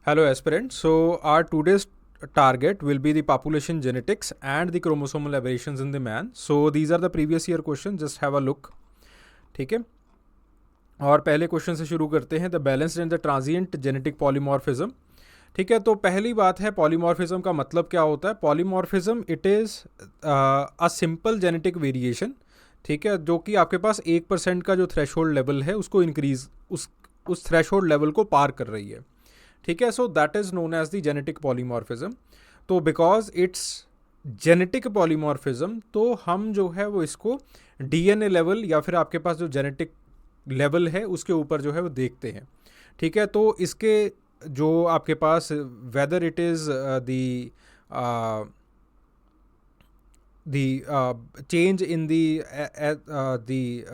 Hello, aspirants. So, our today's target will be the population genetics and the chromosomal aberrations in the man. So, these are the previous year questions. Just have a look. ठीक है. और पहले question से शुरू करते हैं. The balanced and the transient genetic polymorphism. ठीक है, तो पहली बात है पॉलीमॉर्फिज्म का मतलब क्या होता है. Polymorphism it is a simple genetic variation. ठीक है, जो कि आपके पास 1% का जो थ्रेशोल्ड लेवल है उसको इंक्रीज उस थ्रेशोल्ड लेवल को पार कर रही है. ठीक है, so that is known as the genetic polymorphism. तो बिकॉज इट्स जेनेटिक पॉलीमॉर्फिज्म, तो हम जो है वो इसको डीएनए लेवल या फिर आपके पास जो जेनेटिक लेवल है उसके ऊपर जो है वो देखते हैं. ठीक है, तो इसके जो आपके पास whether it is change in the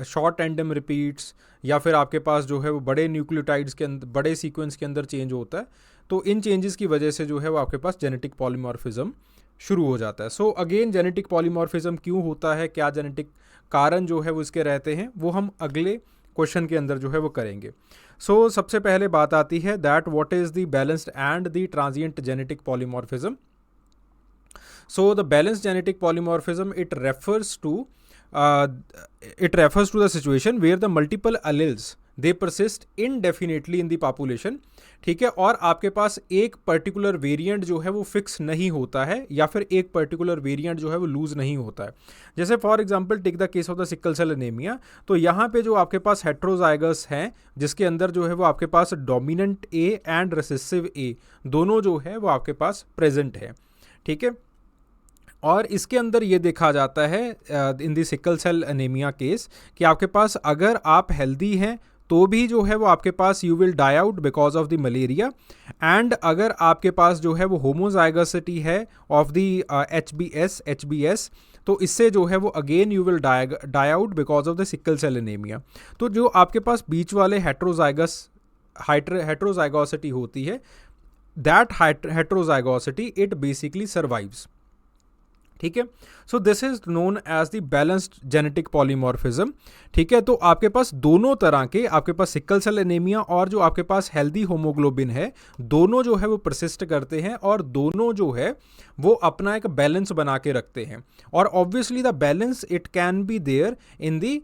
short tandem repeats या फिर आपके पास जो है वो बड़े न्यूक्लियोटाइड्स के अंदर बड़े सीक्वेंस के अंदर चेंज होता है, तो इन चेंजेस की वजह से जो है वो आपके पास जेनेटिक पॉलीमॉर्फिज्म शुरू हो जाता है. सो अगेन जेनेटिक पॉलीमॉर्फिज्म क्यों होता है, क्या जेनेटिक कारण जो है वो इसके रहते हैं, वो हम अगले क्वेश्चन के अंदर जो है वो करेंगे. सो सबसे पहले बात आती है that what is the balanced and the transient genetic polymorphism. So the balanced genetic polymorphism it refers to the situation where the multiple alleles they persist indefinitely in the population. ठीक है, और आपके पास एक पर्टिकुलर वेरिएंट जो है वो fix नहीं होता है या फिर एक पर्टिकुलर वेरिएंट जो है वो लूज नहीं होता है. जैसे for example take the case of the sickle cell anaemia. तो यहाँ पे जो आपके पास हेट्रोजाइगस हैं जिसके अंदर जो है वो आपके पास डोमिनेंट ए एंड रिसेसिव ए दोनों जो है वो आपके पास प्रेजेंट है. ठीक है, और इसके अंदर ये देखा जाता है इन दी सिकल सेल एनीमिया केस कि आपके पास अगर आप हेल्दी हैं तो भी जो है वो आपके पास you will die out because of the malaria. And अगर आपके पास जो है वो होमोजाइगसिटी है of the H B S तो इससे जो है वो again you will die out because of the sickle cell anaemia. तो जो आपके पास बीच वाले हेट्रोजाइगोसिटी होती है, that heterozygosity it basically survives. ठीक है, so this is known as the balanced genetic polymorphism. ठीक है, तो आपके पास दोनों तरह के आपके पास सिकल सेल एनीमिया और जो आपके पास हेल्दी होमोग्लोबिन है दोनों जो है वो परसिस्ट करते हैं और दोनों जो है वो अपना एक बैलेंस बना के रखते हैं. और obviously the balance it can be there in the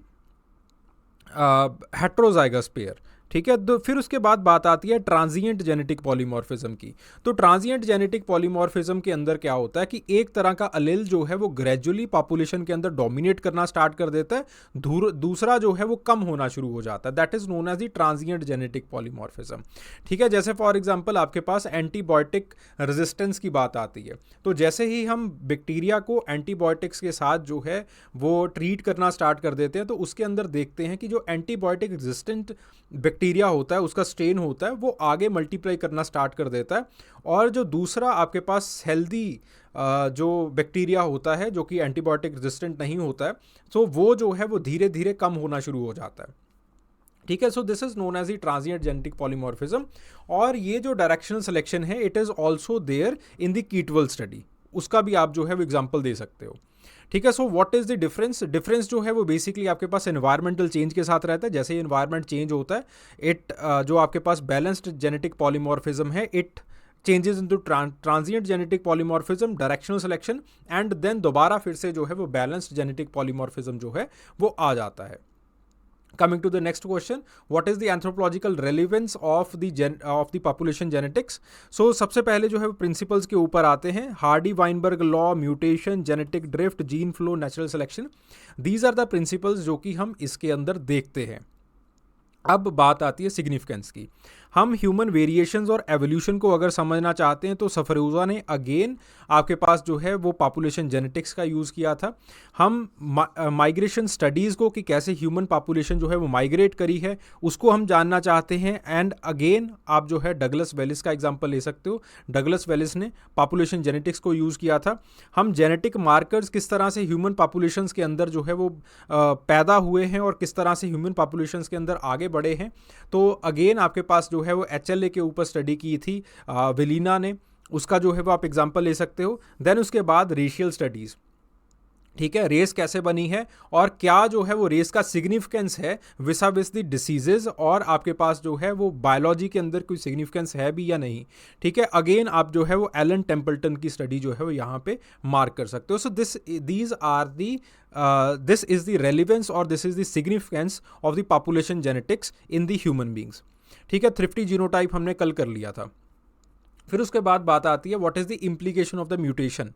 heterozygous pair. ठीक है, तो फिर उसके बाद बात आती है ट्रांजिएंट जेनेटिक पॉलीमॉर्फिज्म की. तो ट्रांजिएंट जेनेटिक पॉलीमॉर्फिज्म के अंदर क्या होता है कि एक तरह का अलेल जो है वो ग्रेजुअली पॉपुलेशन के अंदर डोमिनेट करना स्टार्ट कर देता है, दूसरा जो है वो कम होना शुरू हो जाता है. That is known as the transient genetic polymorphism. ठीक है, जैसे फॉर एग्जांपल आपके पास एंटीबायोटिक रेजिस्टेंस की बात आती है, तो जैसे ही हम बैक्टीरिया को एंटीबायोटिक्स के साथ जो है वो ट्रीट करना स्टार्ट कर देते हैं तो उसके अंदर देखते हैं कि जो एंटीबायोटिक रेजिस्टेंट बैक्टीरिया होता है उसका स्ट्रेन होता है वो आगे मल्टीप्लाई करना स्टार्ट कर देता है, और जो दूसरा आपके पास हेल्दी जो बैक्टीरिया होता है जो कि एंटीबायोटिक रेजिस्टेंट नहीं होता है, तो वो जो है वो धीरे धीरे कम होना शुरू हो जाता है. ठीक है, so this is known as the transient genetic polymorphism. और ये जो डायरेक्शनल सिलेक्शन है it is also there in the Kettlewell study, उसका भी आप जो है वो एग्जाम्पल दे सकते हो. ठीक है, so what is the difference जो है वो बेसिकली आपके पास एनवायरमेंटल चेंज के साथ रहता है. जैसे ही एनवायरमेंट चेंज होता है इट जो आपके पास बैलेंस्ड जेनेटिक पॉलीमॉर्फिज्म है it changes into transient genetic polymorphism, directional selection, and then दोबारा फिर से जो है वो बैलेंस्ड जेनेटिक पॉलीमॉर्फिज्म जो है वो आ जाता है. Coming to the next question, what is the anthropological relevance of the population genetics? So सबसे पहले जो है प्रिंसिपल्स के ऊपर आते हैं. Hardy Weinberg law, mutation, genetic drift, gene flow, natural selection, these are the principles जो कि हम इसके अंदर देखते हैं. अब बात आती है सिग्निफिकेंस की. हम ह्यूमन वेरिएशंस और एवोल्यूशन को अगर समझना चाहते हैं तो सफरूजा ने अगेन आपके पास जो है वो पॉपुलेशन जेनेटिक्स का यूज़ किया था. हम माइग्रेशन स्टडीज़ को कि कैसे ह्यूमन पॉपुलेशन जो है वो माइग्रेट करी है उसको हम जानना चाहते हैं. एंड अगेन आप जो है डगलस वेलिस का एग्जांपल ले सकते हो. डगलस वेलिस ने पॉपुलेशन जेनेटिक्स को यूज़ किया था. हम जेनेटिक मार्कर्स किस तरह से ह्यूमन पॉपुलेशंस के अंदर जो है वो पैदा हुए हैं और किस तरह से ह्यूमन पॉपुलेशंस के अंदर आगे बढ़े हैं, तो अगेन आपके पास जो है वो HLA के ऊपर स्टडी की थी विलीना ने, उसका जो है वो आप एग्जांपल ले सकते हो. देन उसके बाद रेशियल स्टडीज़. ठीक है, रेस कैसे बनी है और क्या जो है वो रेस का सिग्निफिकेंस है विसा विस द डिसीजेज, और आपके पास जो है वो बायोलॉजी के अंदर कोई सिग्निफिकेंस है भी या नहीं। ठीक है, अगेन आप जो है वो एलन टेम्पल्टन की स्टडी जो है वो यहाँ पे मार्क कर सकते हो। So these are the this is the relevance और this is the significance of the population genetics in the human beings. ठीक है, थ्रिफ्टी जीनोटाइप हमने कल कर लिया था। फिर उसके बाद बात आती है what is the implication of the mutation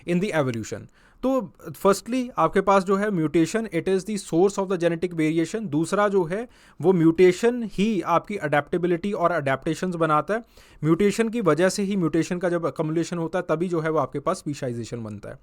in the evolution. तो फर्स्टली आपके पास जो है mutation, it is the source of the genetic variation. दूसरा जो है वो म्यूटेशन ही आपकी अडेप्टेबिलिटी और अडेप्टेशंस बनाता है। म्यूटेशन की वजह से ही, म्यूटेशन का जब अकमुलेशन होता है तभी जो है वो आपके पास स्पीशाइजेशन बनता है।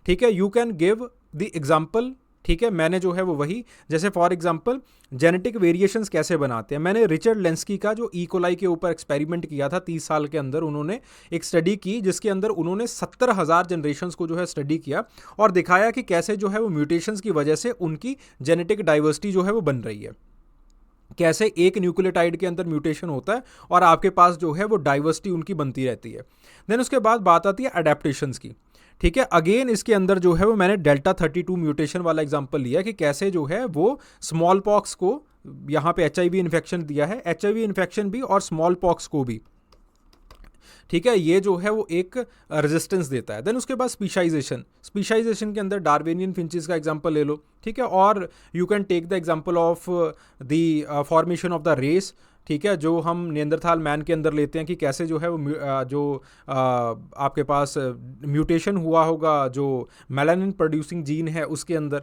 ठीक है, you can give the example. ठीक है, मैंने जो है वो वही, जैसे फॉर एग्जांपल जेनेटिक वेरिएशंस कैसे बनाते हैं। मैंने रिचर्ड लेंस्की का जो इकोलाई के ऊपर एक्सपेरिमेंट किया था 30 साल के अंदर, उन्होंने एक स्टडी की जिसके अंदर उन्होंने 70,000 जनरेशंस को जो है स्टडी किया और दिखाया कि कैसे जो है वो म्यूटेशंस की वजह से उनकी जेनेटिक डाइवर्सिटी जो है वो बन रही है। कैसे एक न्यूक्लियोटाइड के अंदर म्यूटेशन होता है और आपके पास जो है वो डाइवर्सिटी उनकी बनती रहती है। देन उसके बाद बात आती है अडेप्टेशंस की। ठीक है, अगेन इसके अंदर जो है वो मैंने डेल्टा 32 म्यूटेशन वाला एग्जांपल लिया कि कैसे जो है वो स्मॉल पॉक्स को, यहाँ पे HIV इन्फेक्शन दिया है, HIV इन्फेक्शन भी और स्मॉल पॉक्स को भी, ठीक है, ये जो है वो एक रेजिस्टेंस देता है। देन उसके बाद स्पीशाइजेशन के अंदर डार्विनियन फिंचेस का एग्जांपल ले लो। ठीक है, और you can take the example of the formation of the race. ठीक है, जो हम नियंदरथाल मैन के अंदर लेते हैं कि कैसे जो है वो आपके पास म्यूटेशन हुआ होगा जो मेलानिन प्रोड्यूसिंग जीन है उसके अंदर।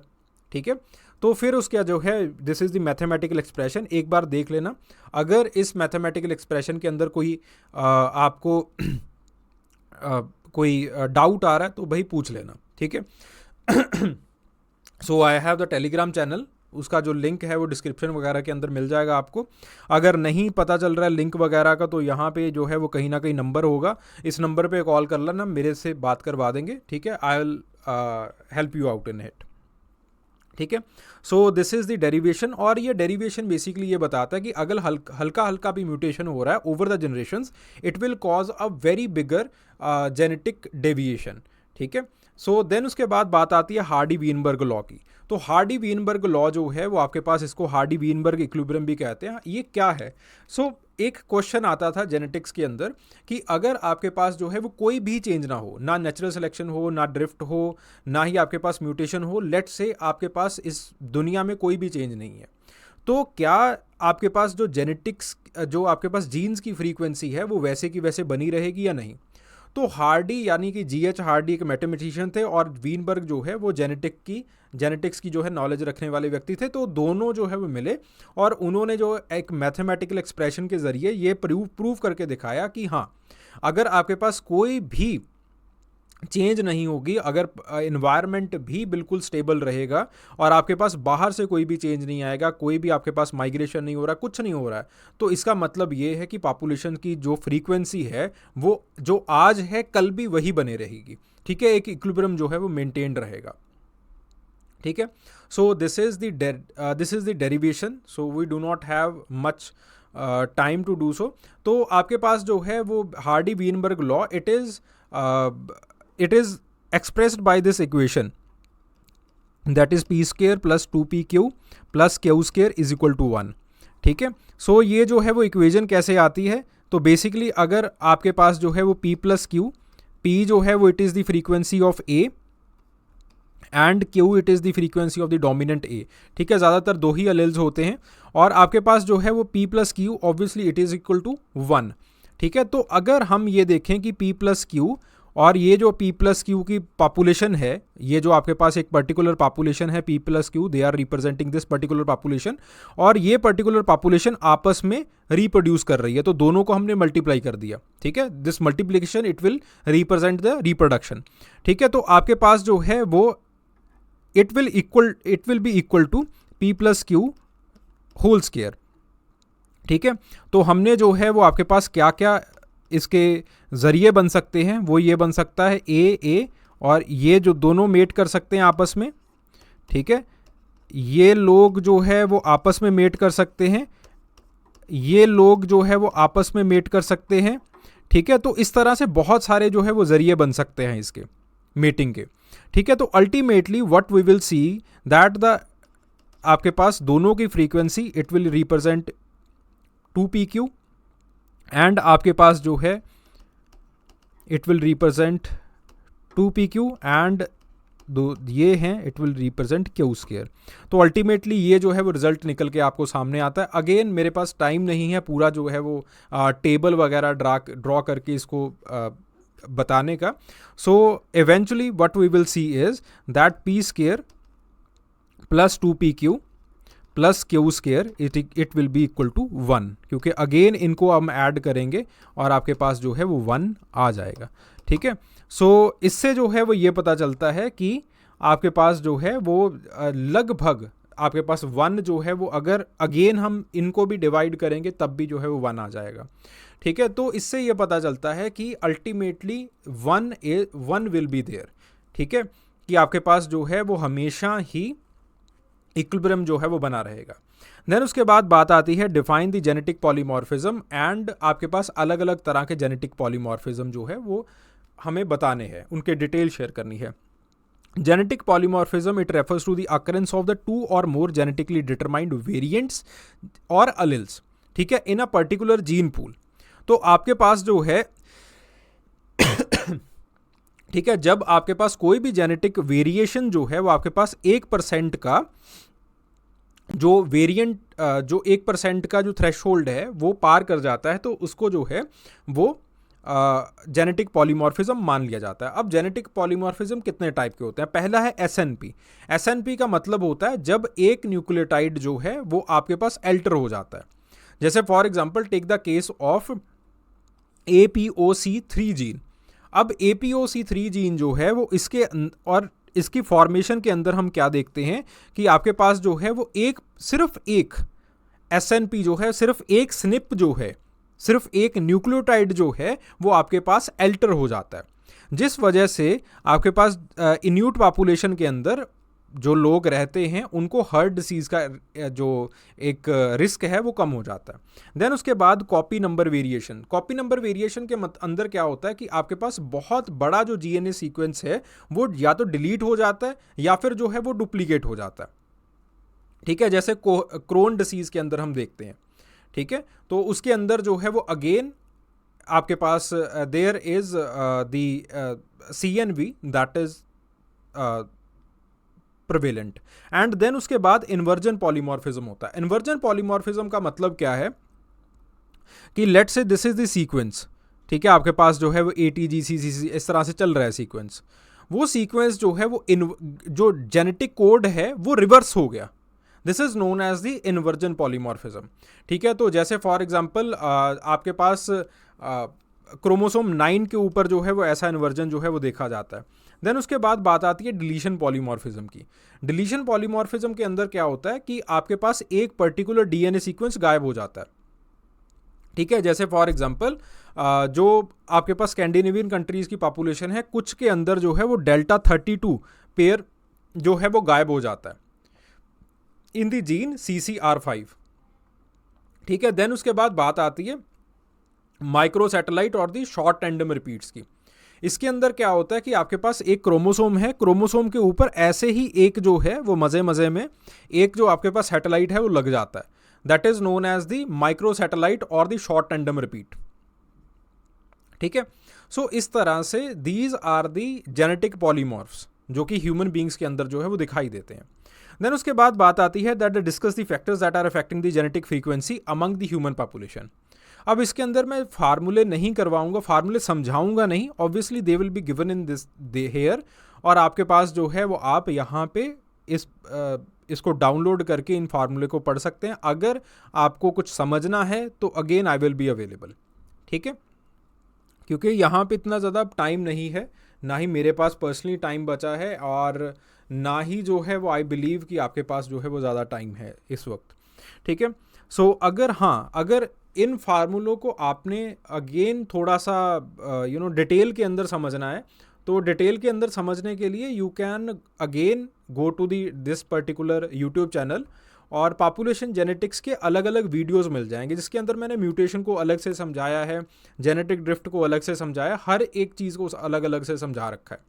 ठीक है, तो फिर उसका जो है this is the mathematical expression. एक बार देख लेना, अगर इस मैथमेटिकल एक्सप्रेशन के अंदर कोई आपको कोई डाउट आ रहा है तो भाई पूछ लेना। ठीक है, so I have the Telegram channel, उसका जो लिंक है वो डिस्क्रिप्शन वगैरह के अंदर मिल जाएगा आपको। अगर नहीं पता चल रहा है लिंक वगैरह का तो यहाँ पे जो है वो कहीं ना कहीं नंबर होगा, इस नंबर पे कॉल कर लेना, मेरे से बात करवा देंगे। ठीक है, I will help you out in it. ठीक है, so this is the derivation, और ये डेरिवेशन बेसिकली ये बताता है कि अगर हल्का हल्का भी म्यूटेशन हो रहा है over the generations, it will cause a very bigger genetic deviation. ठीक है, सो देन उसके बाद बात आती है हार्डी वीनबर्ग लॉ की। तो हार्डी वीनबर्ग लॉ जो है वो आपके पास, इसको हार्डी वीनबर्ग इक्विलिब्रियम भी कहते हैं। ये क्या है? सो एक क्वेश्चन आता था जेनेटिक्स के अंदर कि अगर आपके पास जो है वो कोई भी चेंज ना हो, ना नेचुरल सिलेक्शन हो, ना ड्रिफ्ट हो, ना ही आपके पास म्यूटेशन हो, लेट्स से आपके पास इस दुनिया में कोई भी चेंज नहीं है, तो क्या आपके पास जो जेनेटिक्स, जो आपके पास जीन्स की फ्रीक्वेंसी है वो वैसे की वैसे बनी रहेगी या नहीं? तो हार्डी यानी कि GH हार्डी एक मैथमेटिशियन थे और वीनबर्ग जो है वो जेनेटिक्स की जो है नॉलेज रखने वाले व्यक्ति थे। तो दोनों जो है वो मिले और उन्होंने जो एक मैथमेटिकल एक्सप्रेशन के ज़रिए ये प्रूव करके दिखाया कि हाँ, अगर आपके पास कोई भी चेंज नहीं होगी, अगर इन्वायरमेंट भी बिल्कुल स्टेबल रहेगा और आपके पास बाहर से कोई भी चेंज नहीं आएगा, कोई भी आपके पास माइग्रेशन नहीं हो रहा, कुछ नहीं हो रहा है, तो इसका मतलब ये है कि पॉपुलेशन की जो फ्रीक्वेंसी है वो जो आज है कल भी वही बने रहेगी। ठीक है, एक इक्विलिब्रियम जो है वो मेंटेन्ड रहेगा। ठीक है, so this is the derivation, so we do not have much time to do so. तो आपके पास जो है वो Hardy Weinberg law, it is expressed by this equation, that is p square plus 2pq plus q square is equal to 1। ठीक है, सो ये जो है वो इक्वेशन कैसे आती है? तो बेसिकली अगर आपके पास जो है वो p प्लस क्यू, p जो है वो it is the frequency of a and q it is the frequency of the dominant a। ठीक है, ज़्यादातर दो ही अलेल्स होते हैं और आपके पास जो है वो p plus q obviously it is equal to 1। ठीक है, तो अगर हम ये देखें कि p प्लस क्यू और ये जो p प्लस क्यू की पॉपुलेशन है, ये जो आपके पास एक पर्टिकुलर पॉपुलेशन है p plus q, they are representing this particular population, और ये पर्टिकुलर पॉपुलेशन आपस में रिप्रोड्यूस कर रही है, तो दोनों को हमने मल्टीप्लाई कर दिया। ठीक है, this multiplication it will represent the reproduction. ठीक है, तो आपके पास जो है वो it will be equal to p plus q whole square. ठीक है, तो हमने जो है वो आपके पास क्या क्या इसके ज़रिए बन सकते हैं, वो ये बन सकता है a और ये जो दोनों मेट कर सकते हैं आपस में। ठीक है, ये लोग जो है वो आपस में मेट कर सकते हैं, ये लोग जो है वो आपस में मेट कर सकते हैं। ठीक है, तो इस तरह से बहुत सारे जो है वो ज़रिए बन सकते हैं इसके मेटिंग के। ठीक है। तो ultimately what we will see that the आपके पास दोनों की frequency it will represent 2pq and आपके पास जो है it will represent 2pq and दो ये हैं it will represent Q square. तो अल्टीमेटली ये जो है वो रिजल्ट निकल के आपको सामने आता है। अगेन मेरे पास टाइम नहीं है पूरा जो है वो टेबल वगैरह ड्रॉ करके इसको बताने का। So eventually what we will see is that p square plus 2pq plus q square it will be equal to 1, क्योंकि अगेन इनको हम ऐड करेंगे और आपके पास जो है वो 1 आ जाएगा। ठीक है। सो इससे जो है वो ये पता चलता है कि आपके पास जो है वो लगभग आपके पास 1 जो है वो अगर अगेन हम इनको भी डिवाइड करेंगे तब भी जो है वो 1 आ जाएगा। ठीक है। तो इससे ये पता चलता है कि अल्टीमेटली 1 विल बी देयर। ठीक है, कि आपके पास जो है वो हमेशा ही इक्विलिब्रियम जो है वो बना रहेगा। देन उसके बाद बात आती है define the genetic polymorphism and आपके पास अलग अलग तरह के जेनेटिक पॉलीमॉर्फिज्म जो है वो हमें बताने हैं, उनके डिटेल शेयर करनी है। Genetic polymorphism it refers to the occurrence of the 2 और मोर जेनेटिकली डिटरमाइंड वेरिएंट्स और अलिल्स, ठीक है, इन अ पर्टिकुलर जीन पूल। तो आपके पास जो है ठीक है, जब आपके पास कोई भी जेनेटिक वेरिएशन जो है वो आपके पास 1% का जो वेरिएंट जो 1% का जो थ्रेशोल्ड है वो पार कर जाता है, तो उसको जो है वो जेनेटिक पॉलीमॉर्फिज्म मान लिया जाता है। अब जेनेटिक पॉलीमॉर्फिज्म कितने टाइप के होते हैं? पहला है एसएनपी। एसएनपी का मतलब होता है जब एक न्यूक्लियोटाइड जो है वो आपके पास एल्टर हो जाता है। जैसे for example take the case of APOC3 gene. अब APOC3 जीन जो है वो इसके और इसकी फॉर्मेशन के अंदर हम क्या देखते हैं कि आपके पास जो है वो सिर्फ एक SNP जो है, सिर्फ एक स्निप जो है, सिर्फ एक न्यूक्लियोटाइड जो है वो आपके पास एल्टर हो जाता है, जिस वजह से आपके पास इन्यूट पॉपुलेशन के अंदर जो लोग रहते हैं उनको हार्ट डिसीज़ का जो एक रिस्क है वो कम हो जाता है। देन उसके बाद copy number variation. Copy number variation के अंदर क्या होता है कि आपके पास बहुत बड़ा जो DNA सीक्वेंस है वो या तो डिलीट हो जाता है या फिर जो है वो डुप्लीकेट हो जाता है। ठीक है, जैसे क्रोन डिसीज़ के अंदर हम देखते हैं। ठीक है, तो उसके अंदर जो है वो अगेन आपके पास there is the CNV that is prevalent. And then उसके बाद इन्वर्जन पॉलीमॉर्फिज्म होता है। इन्वर्जन पॉलीमॉर्फिज्म का मतलब क्या है कि let's say this is the sequence, ठीक है, आपके पास जो है वो ATGCCC इस तरह से चल रहा है सीक्वेंस। वो सीक्वेंस जो है वो जो जेनेटिक कोड है वो रिवर्स हो गया। This is known as the inversion polymorphism. ठीक है, तो जैसे फॉर एग्जांपल आपके पास क्रोमोसोम 9 के ऊपर जो है वो ऐसा इन्वर्जन जो है वो देखा जाता है। देन उसके बाद बात आती है डिलीशन पॉलीमॉर्फिज्म की। डिलीशन पॉलीमॉर्फिज्म के अंदर क्या होता है कि आपके पास एक पर्टिकुलर DNA सीक्वेंस गायब हो जाता है। ठीक है, जैसे फॉर एग्जांपल जो आपके पास स्कैंडिनेवियन कंट्रीज की पॉपुलेशन है, कुछ के अंदर जो है वो डेल्टा 32 पेयर जो है वो गायब हो जाता है इन दी जीन CCR5। ठीक है, देन उसके बाद बात आती है माइक्रो सैटेलाइट और दी शॉर्ट टैंडम रिपीट्स की। इसके अंदर क्या होता है कि आपके पास एक क्रोमोसोम है, क्रोमोसोम के ऊपर ऐसे ही एक जो है वो मजे में एक जो आपके पास सैटेलाइट है वो लग जाता है। That is known as the micro satellite और दी शॉर्ट टैंडम रिपीट। ठीक है, सो इस तरह से these are the genetic polymorphs जो कि ह्यूमन बींग्स के अंदर जो है वो दिखाई देते हैं। देन उसके बाद बात आती है that discuss the factors that are affecting the genetic frequency among the human population. अब इसके अंदर मैं फार्मूले नहीं करवाऊंगा, फार्मूले समझाऊंगा नहीं, obviously they will be given in this here, और आपके पास जो है वो आप यहाँ पे इसको डाउनलोड करके इन फार्मूले को पढ़ सकते हैं। अगर आपको कुछ समझना है तो again I will be available. ठीक है, क्योंकि यहाँ पे इतना ज़्यादा टाइम नहीं है, ना ही मेरे पास पर्सनली टाइम बचा है, और ना ही जो है वो आई बिलीव कि आपके पास जो है वो ज़्यादा टाइम है इस वक्त। ठीक है, सो अगर इन फार्मूलों को आपने अगेन थोड़ा सा डिटेल के अंदर समझना है, तो डिटेल के अंदर समझने के लिए you can again go to this particular YouTube channel, और पॉपुलेशन जेनेटिक्स के अलग अलग वीडियोस मिल जाएंगे जिसके अंदर मैंने म्यूटेशन को अलग से समझाया है, जेनेटिक ड्रिफ्ट को अलग से समझाया, हर एक चीज़ को अलग अलग से समझा रखा है।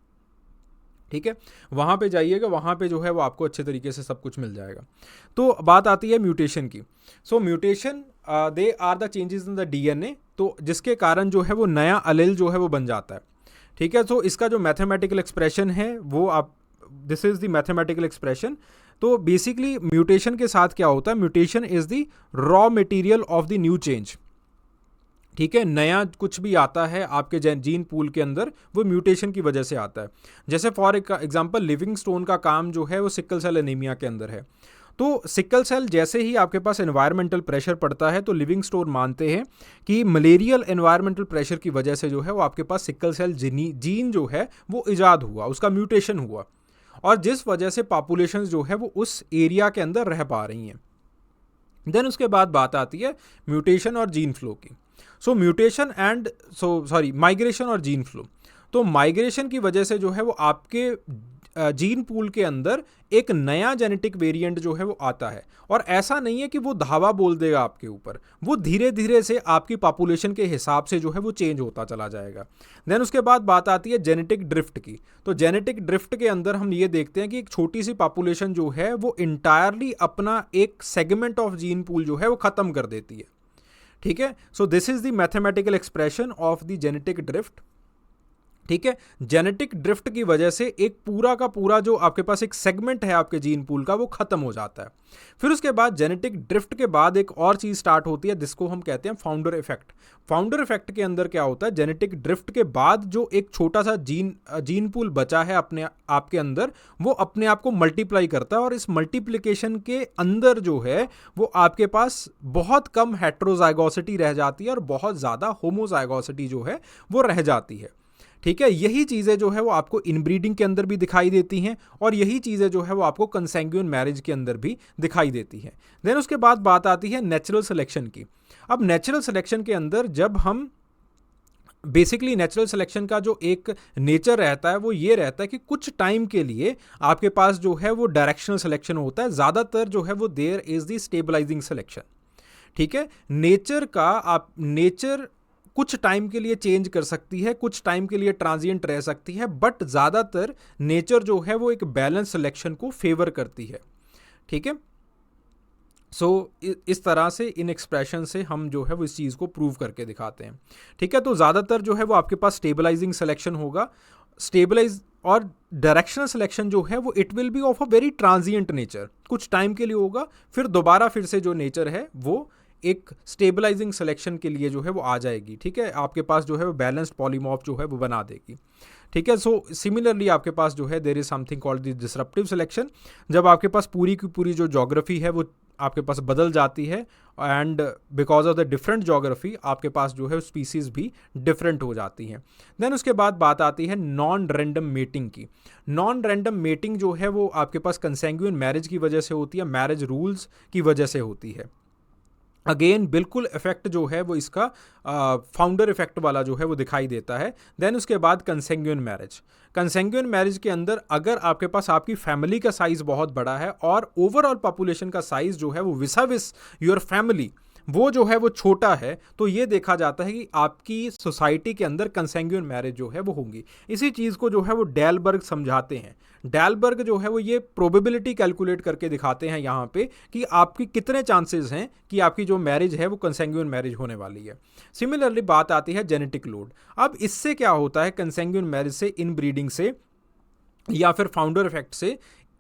ठीक है, वहाँ पे जाइएगा, वहाँ पे जो है वो आपको अच्छे तरीके से सब कुछ मिल जाएगा। तो बात आती है म्यूटेशन की। So mutation they are the changes in the DNA, तो जिसके कारण जो है वो नया अलेल जो है वो बन जाता है। ठीक है, तो इसका जो मैथमेटिकल एक्सप्रेशन है वो आप, this is the mathematical expression. तो बेसिकली म्यूटेशन के साथ क्या होता है, mutation is the raw material of the new change. ठीक है, नया कुछ भी आता है आपके जीन पूल के अंदर वो म्यूटेशन की वजह से आता है। जैसे फॉर एग्जांपल लिविंगस्टोन का काम जो है वो सिकल सेल एनीमिया के अंदर है। तो सिकल सेल जैसे ही आपके पास एनवायरमेंटल प्रेशर पड़ता है तो लिविंगस्टोन मानते हैं कि मलेरियल एनवायरमेंटल प्रेशर की वजह से जो है वो आपके पास सिकल सेल जीन जो है वो इजाद हुआ, उसका म्यूटेशन हुआ, और जिस वजह से पॉपुलेशन जो है वो उस एरिया के अंदर रह पा रही हैं। देन उसके बाद बात आती है म्यूटेशन और जीन फ्लो की। सो म्यूटेशन एंड माइग्रेशन और जीन फ्लो। तो माइग्रेशन की वजह से जो है वो आपके जीन पूल के अंदर एक नया जेनेटिक वेरिएंट जो है वो आता है, और ऐसा नहीं है कि वो धावा बोल देगा आपके ऊपर, वो धीरे धीरे से आपकी पॉपुलेशन के हिसाब से जो है वो चेंज होता चला जाएगा। देन उसके बाद बात आती है जेनेटिक ड्रिफ्ट की। तो जेनेटिक ड्रिफ्ट के अंदर हम ये देखते हैं कि एक छोटी सी पॉपुलेशन जो है वो इंटायरली अपना एक सेगमेंट ऑफ जीन पूल जो है वो ख़त्म कर देती है। ठीक है, so this is the mathematical expression of the genetic drift. ठीक है, जेनेटिक ड्रिफ्ट की वजह से एक पूरा का पूरा जो आपके पास एक सेगमेंट है आपके जीन पूल का वो खत्म हो जाता है। फिर उसके बाद जेनेटिक ड्रिफ्ट के बाद एक और चीज स्टार्ट होती है जिसको हम कहते हैं फाउंडर इफेक्ट। फाउंडर इफेक्ट के अंदर क्या होता है, जेनेटिक ड्रिफ्ट के बाद जो एक छोटा सा जीन पूल बचा है अपने आपके अंदर, वो अपने आप को मल्टीप्लाई करता है, और इस मल्टीप्लिकेशन के अंदर जो है वो आपके पास बहुत कम हेट्रोजाइगोसिटी रह जाती है और बहुत ज़्यादा होमोजाइगोसिटी जो है वो रह जाती है। ठीक है, यही चीज़ें जो है वो आपको इनब्रीडिंग के अंदर भी दिखाई देती हैं, और यही चीज़ें जो है वो आपको कंसैंग्यूइन मैरिज के अंदर भी दिखाई देती हैं। देन उसके बाद बात आती है नेचुरल सिलेक्शन की। अब नेचुरल सिलेक्शन के अंदर जब हम बेसिकली नेचुरल सिलेक्शन का जो एक नेचर रहता है वो ये रहता है कि कुछ टाइम के लिए आपके पास जो है वो डायरेक्शनल सिलेक्शन होता है, ज़्यादातर जो है वो there is the stabilising selection. ठीक है, नेचर कुछ टाइम के लिए चेंज कर सकती है, कुछ टाइम के लिए ट्रांजिएंट रह सकती है, बट ज़्यादातर नेचर जो है वो एक बैलेंस सिलेक्शन को फेवर करती है। ठीक है, सो इस तरह से इन एक्सप्रेशन से हम जो है वो इस चीज़ को प्रूव करके दिखाते हैं। ठीक है, तो ज़्यादातर जो है वो आपके पास स्टेबलाइजिंग सिलेक्शन होगा, स्टेबलाइज और डायरेक्शनल सिलेक्शन जो है वो it will B of a very transient nature, कुछ टाइम के लिए होगा, फिर दोबारा फिर से जो नेचर है वो एक स्टेबलाइजिंग सिलेक्शन के लिए जो है वो आ जाएगी। ठीक है, आपके पास जो है वो बैलेंस्ड पॉलीमॉर्फ जो है वो बना देगी। ठीक है, सो सिमिलरली आपके पास जो है there is something called the disruptive selection, जब आपके पास पूरी की पूरी जो ज्योग्राफी है वो आपके पास बदल जाती है, and because of the different geography आपके पास जो है स्पीसीज भी डिफरेंट हो जाती हैं। देन उसके बाद बात आती है नॉन रैंडम मेटिंग की। नॉन रैंडम मेटिंग जो है वो आपके पास कंसैंग्यूइन मैरिज की वजह से होती है, मैरिज रूल्स की वजह से होती है। अगेन बिल्कुल इफेक्ट जो है वो इसका फाउंडर इफेक्ट वाला जो है वो दिखाई देता है। देन उसके बाद कंसैंग्यूइन मैरिज। कंसैंग्यूइन मैरिज के अंदर अगर आपके पास आपकी फैमिली का साइज बहुत बड़ा है और ओवरऑल पॉपुलेशन का साइज जो है वो विसाविस योर फैमिली वो जो है वो छोटा है, तो ये देखा जाता है कि आपकी सोसाइटी के अंदर कंसैंग्यूइन मैरिज जो है वो होंगी। इसी चीज़ को जो है वो डेलबर्ग समझाते हैं। डेलबर्ग जो है वो ये प्रोबेबिलिटी कैलकुलेट करके दिखाते हैं यहाँ पे कि आपकी कितने चांसेस हैं कि आपकी जो मैरिज है वो कंसैंग्यूइन मैरिज होने वाली है। सिमिलरली बात आती है जेनेटिक लोड। अब इससे क्या होता है, कंसैंग्यूइन मैरिज से, इनब्रीडिंग से या फिर फाउंडर इफेक्ट से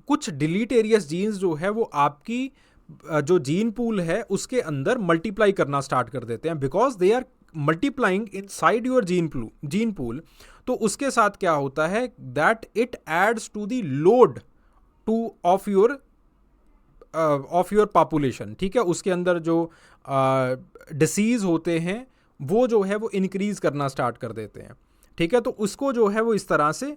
कुछ डिलीटेरियस जीन्स जो है वो आपकी जो जीन पूल है उसके अंदर मल्टीप्लाई करना स्टार्ट कर देते हैं, because they are multiplying inside your gene pool. तो उसके साथ क्या होता है that it adds to the load to of your population. ठीक है, उसके अंदर जो डिसीज होते हैं वो जो है वो इंक्रीज करना स्टार्ट कर देते हैं। ठीक है, तो उसको जो है वो इस तरह से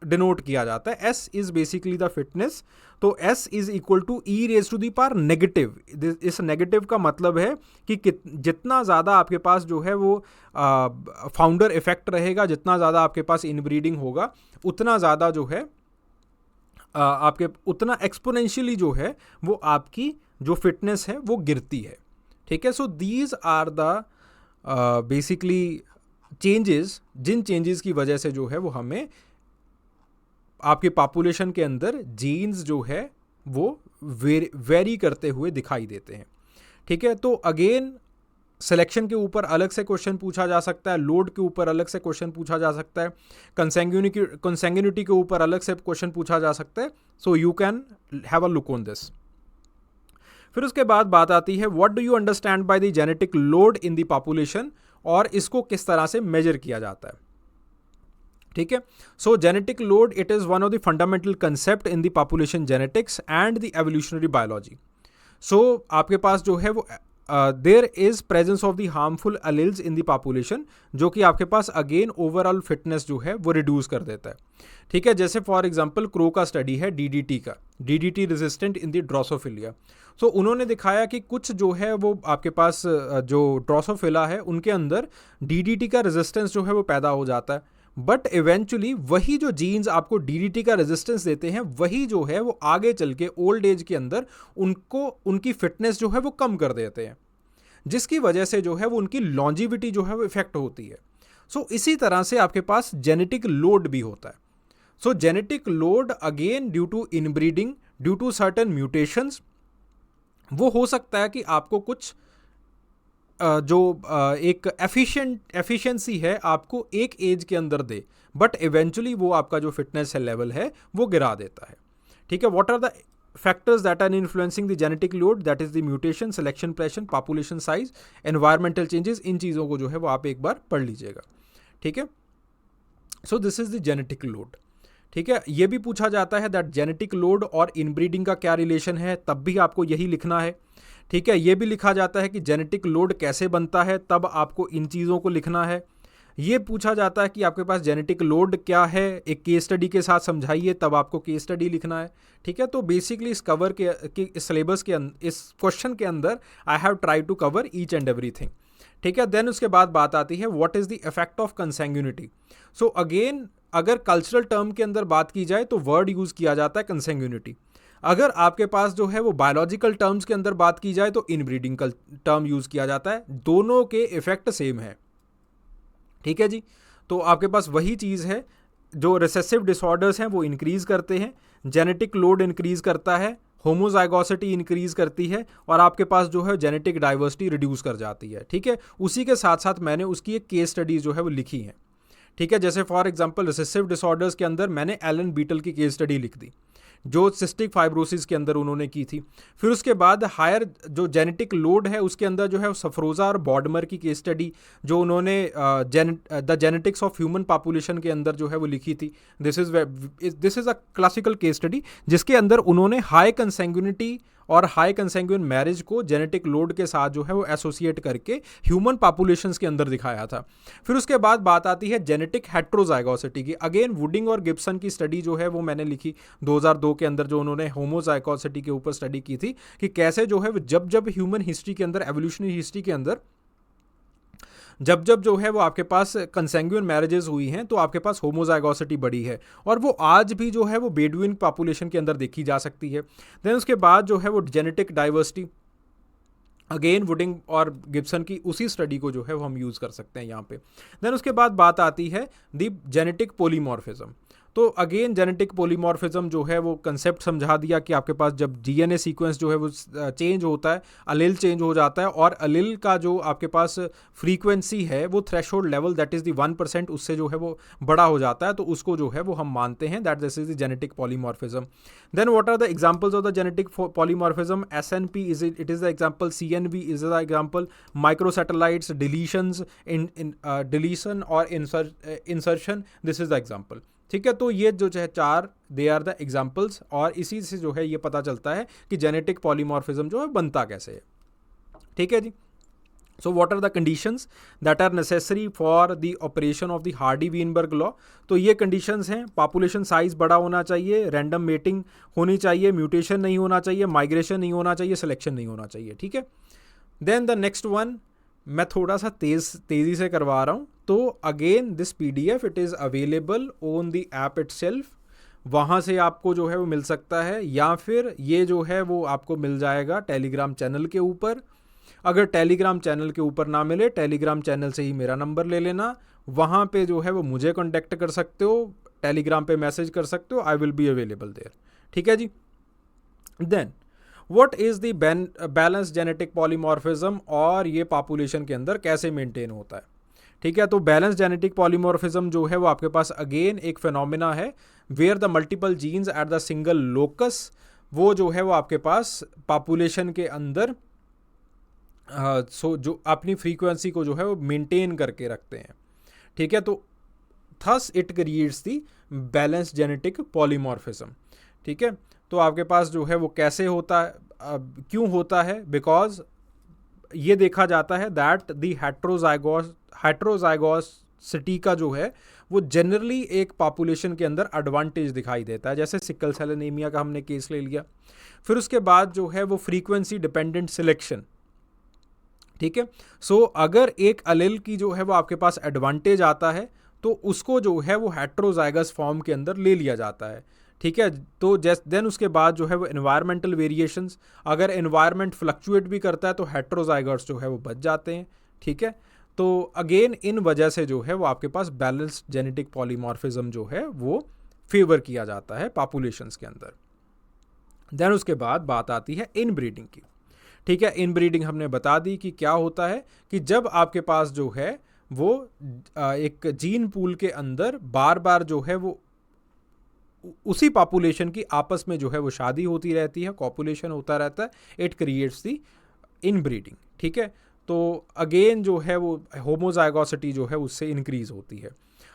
डिनोट किया जाता है। S is basically the fitness, तो S is equal to e raise to the power negative. इस नेगेटिव का मतलब है कि जितना ज़्यादा आपके पास जो है वो फाउंडर इफेक्ट रहेगा, जितना ज़्यादा आपके पास इनब्रीडिंग होगा, उतना ज़्यादा जो है आपके उतना एक्सपोनेंशियली जो है वो आपकी जो फिटनेस है वो गिरती है। ठीक है, so these are the basically changes, जिन चेंजेस की वजह से जो है वो हमें आपके पॉपुलेशन के अंदर जीन्स जो है वो वेरी करते हुए दिखाई देते हैं। ठीक है, तो अगेन सिलेक्शन के ऊपर अलग से क्वेश्चन पूछा जा सकता है, लोड के ऊपर अलग से क्वेश्चन पूछा जा सकता है, कंसेंग्यूनिटी के ऊपर अलग से क्वेश्चन पूछा जा सकता है। So you can have a look on this. फिर उसके बाद बात आती है what do you understand by the genetic load in the population, और इसको किस तरह से मेजर किया जाता है। ठीक है, so genetic load it is one of the fundamental concept in the population genetics and the evolutionary biology. So आपके पास जो है वो there is presence of the harmful alleles in the population, जो कि आपके पास अगेन ओवरऑल फिटनेस जो है वो रिड्यूस कर देता है। ठीक है, जैसे फॉर एग्जांपल क्रो का स्टडी है डीडीटी का, डीडीटी रेजिस्टेंट इन द ड्रोसोफिलिया। सो उन्होंने दिखाया कि कुछ जो है वो आपके पास जो ड्रोसोफिला है उनके अंदर डीडीटी का रेजिस्टेंस जो है वो पैदा हो जाता है, बट इवेंचुअली वही जो जीन्स आपको डीडीटी का रेजिस्टेंस देते हैं वही जो है वो आगे चल के ओल्ड एज के अंदर उनको उनकी फिटनेस जो है वो कम कर देते हैं, जिसकी वजह से जो है वो उनकी लॉन्जिविटी जो है वो इफेक्ट होती है। सो इसी तरह से आपके पास जेनेटिक लोड भी होता है। So genetic load again due to inbreeding, due to certain mutations, वो हो सकता है कि आपको कुछ जो एक एफिशिएंसी है आपको एक एज के अंदर दे, बट इवेंचुअली वो आपका जो फिटनेस है लेवल है वो गिरा देता है। ठीक है, what are the factors that are influencing the genetic load, that is the mutation, selection pressure, population size, environmental changes. इन चीज़ों को जो है वो आप एक बार पढ़ लीजिएगा। ठीक है, so this is the genetic load. ठीक है, ये भी पूछा जाता है दैट जेनेटिक लोड और इनब्रीडिंग का क्या रिलेशन है, तब भी आपको यही लिखना है। ठीक है, ये भी लिखा जाता है कि जेनेटिक लोड कैसे बनता है, तब आपको इन चीज़ों को लिखना है। ये पूछा जाता है कि आपके पास जेनेटिक लोड क्या है, एक केस स्टडी के साथ समझाइए, तब आपको केस स्टडी लिखना है। ठीक है, तो बेसिकली इस कवर के सिलेबस के इस क्वेश्चन के अंदर I have try to cover each and everything. ठीक है, देन उसके बाद बात आती है what is the effect of consanguinity. So again अगर कल्चरल टर्म के अंदर बात की जाए तो वर्ड यूज किया जाता है कंसेंग्यूनिटी। अगर आपके पास जो है वो बायोलॉजिकल टर्म्स के अंदर बात की जाए तो इनब्रीडिंग का टर्म यूज किया जाता है। दोनों के इफेक्ट सेम है। ठीक है जी, तो आपके पास वही चीज़ है, जो रिसेसिव डिसऑर्डर्स हैं वो इंक्रीज करते हैं, जेनेटिक लोड इंक्रीज करता है, होमोजाइगोसिटी इंक्रीज करती है, और आपके पास जो है जेनेटिक डाइवर्सिटी रिड्यूस कर जाती है। ठीक है, उसी के साथ साथ मैंने उसकी एक केस स्टडी जो है वो लिखी है। ठीक है, जैसे फॉर एग्जांपल रिसेसिव डिसऑर्डर्स के अंदर मैंने एलन बीटल की केस स्टडी लिख दी जो सिस्टिक फाइब्रोसिस के अंदर उन्होंने की थी। फिर उसके बाद हायर जो जेनेटिक लोड है उसके अंदर जो है सफरोजा और बॉडमर की केस स्टडी जो उन्होंने the genetics of human population के अंदर जो है वो लिखी थी। This is a classical case study जिसके अंदर उन्होंने हाई कंसेंग्यूनिटी और हाई कंसेंग्यून मैरिज को जेनेटिक लोड के साथ जो है वो एसोसिएट करके ह्यूमन पॉपुलेशंस के अंदर दिखाया था। फिर उसके बाद बात आती है जेनेटिक हेट्रोजाइगोसिटी की। अगेन वुडिंग और गिब्सन की स्टडी जो है वो मैंने लिखी 2002 के अंदर, जो उन्होंने होमोजाइगोसिटी के ऊपर स्टडी की थी कि कैसे जो है जब जब ह्यूमन हिस्ट्री के अंदर, एवोल्यूशनरी हिस्ट्री के अंदर जब जब जो है वो आपके पास कंसेंग्यून मैरिजेस हुई हैं तो आपके पास होमोजाइगोसिटी बढ़ी है, और वो आज भी जो है वो बेडुइन पॉपुलेशन के अंदर देखी जा सकती है। देन उसके बाद जो है वो जेनेटिक डाइवर्सिटी, अगेन वुडिंग और गिब्सन की उसी स्टडी को जो है वो हम यूज़ कर सकते हैं यहाँ पे। देन उसके बाद बात आती है दी जेनेटिक पोलीमॉर्फिज्म। तो अगेन जेनेटिक पोलीमॉर्फिज्म जो है वो कंसेप्ट समझा दिया कि आपके पास जब डीएनए सीक्वेंस जो है वो चेंज होता है, अलील चेंज हो जाता है, और अलील का जो आपके पास फ्रीक्वेंसी है वो threshold level that is the 1% उससे जो है वो बड़ा हो जाता है, तो उसको जो है वो हम मानते हैं that this is the genetic polymorphism. Then what are the examples of the genetic polymorphism? SNP it is the example, CNV is the example, microsatellites, deletions deletion और insertion, this is the example. ठीक है, तो ये जो है चार दे are the examples, और इसी से जो है ये पता चलता है कि जेनेटिक पॉलीमॉर्फिज्म जो है बनता कैसे है। ठीक है जी, so what are the conditions that are necessary for the operation of the Hardy Weinberg law? तो ये कंडीशंस हैं, पॉपुलेशन साइज बड़ा होना चाहिए, रैंडम मेटिंग होनी चाहिए, म्यूटेशन नहीं होना चाहिए, माइग्रेशन नहीं होना चाहिए, सिलेक्शन नहीं होना चाहिए। ठीक है, देन द नेक्स्ट वन मैं थोड़ा सा तेज़ी से करवा रहा हूँ। तो again this PDF it is available on the app itself, वहाँ से आपको जो है वो मिल सकता है, या फिर ये जो है वो आपको मिल जाएगा टेलीग्राम चैनल के ऊपर। अगर टेलीग्राम चैनल के ऊपर ना मिले, टेलीग्राम चैनल से ही मेरा नंबर ले लेना, वहाँ पे जो है वो मुझे कॉन्टैक्ट कर सकते हो। टेलीग्राम पे मैसेज कर सकते हो, I will be available there. ठीक है जी। Then what is the balance genetic polymorphism, और ये पॉपुलेशन के अंदर कैसे मेंटेन होता है। ठीक है, तो बैलेंस जेनेटिक पॉलीमॉर्फिज्म जो है वो आपके पास अगेन एक फिनोमिना है where the multiple genes at the single locus, वो जो है वो आपके पास पॉपुलेशन के अंदर जो अपनी फ्रीक्वेंसी को जो है वो मेंटेन करके रखते हैं। ठीक है, तो thus it creates the balance genetic polymorphism. ठीक है, तो आपके पास जो है वो कैसे होता है, क्यों होता है, बिकॉज ये देखा जाता है दैट दी हेट्रोजाइगोसिटी का जो है वो जनरली एक पॉपुलेशन के अंदर एडवांटेज दिखाई देता है। जैसे सिकल सेल एनीमिया का हमने केस ले लिया। फिर उसके बाद जो है वो फ्रीक्वेंसी डिपेंडेंट सिलेक्शन। ठीक है, सो अगर एक अलेल की जो है वो आपके पास एडवांटेज आता है तो उसको जो है वो हेट्रोजाइगस फॉर्म के अंदर ले लिया जाता है। ठीक है, तो देन उसके बाद जो है वो एनवायरमेंटल वेरिएशंस, अगर एनवायरमेंट फ्लक्चुएट भी करता है तो हेट्रोजाइगस जो है वो बच जाते हैं। ठीक है, तो अगेन इन वजह से जो है वो आपके पास बैलेंस्ड जेनेटिक पॉलीमॉर्फिज्म जो है वो फेवर किया जाता है पॉपुलेशंस के अंदर। देन उसके बाद बात आती है इनब्रीडिंग की। ठीक है, इनब्रीडिंग हमने बता दी कि क्या होता है कि जब आपके पास जो है वो एक जीन पूल के अंदर बार बार जो है वो उसी पॉपुलेशन की आपस में जो है वो शादी होती रहती है, कॉपुलेशन होता रहता है, इट क्रिएट्स दी इनब्रीडिंग। ठीक है, तो अगेन जो है वो होमोजाइगोसिटी जो है उससे इंक्रीज होती है।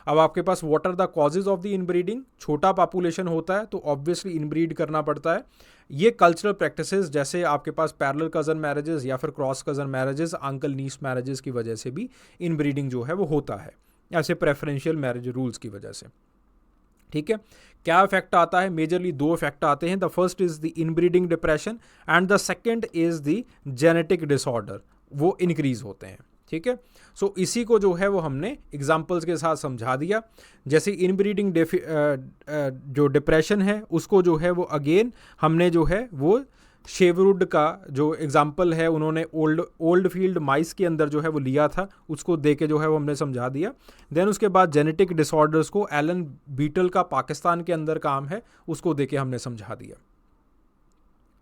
अब आपके पास what are the causes of the inbreeding, छोटा पॉपुलेशन होता है तो ऑब्वियसली इनब्रीड करना पड़ता है। ये कल्चरल प्रैक्टिसेस जैसे आपके पास पैरेलल कज़न मैरिजेस या फिर cross cousin marriages, uncle niece marriages की वजह से भी इनब्रीडिंग जो है वो होता है, ऐसे प्रेफरेंशियल मैरिज रूल्स की वजह से। ठीक है, क्या इफेक्ट आता है, मेजरली दो इफेक्ट आते हैं। The first is the inbreeding depression and the second is the genetic disorder, वो इंक्रीज होते हैं। ठीक है, सो इसी को जो है वो हमने एग्जाम्पल्स के साथ समझा दिया। जैसे इनब्रीडिंग जो डिप्रेशन है उसको जो है वो अगेन हमने जो है वो शेवरुड का जो एग्जाम्पल है उन्होंने ओल्ड फील्ड माइस के अंदर जो है वो लिया था, उसको दे के जो है वो हमने समझा दिया। देन उसके बाद जेनेटिक डिसऑर्डर्स को एलन बीटल का पाकिस्तान के अंदर काम है, उसको दे के हमने समझा दिया।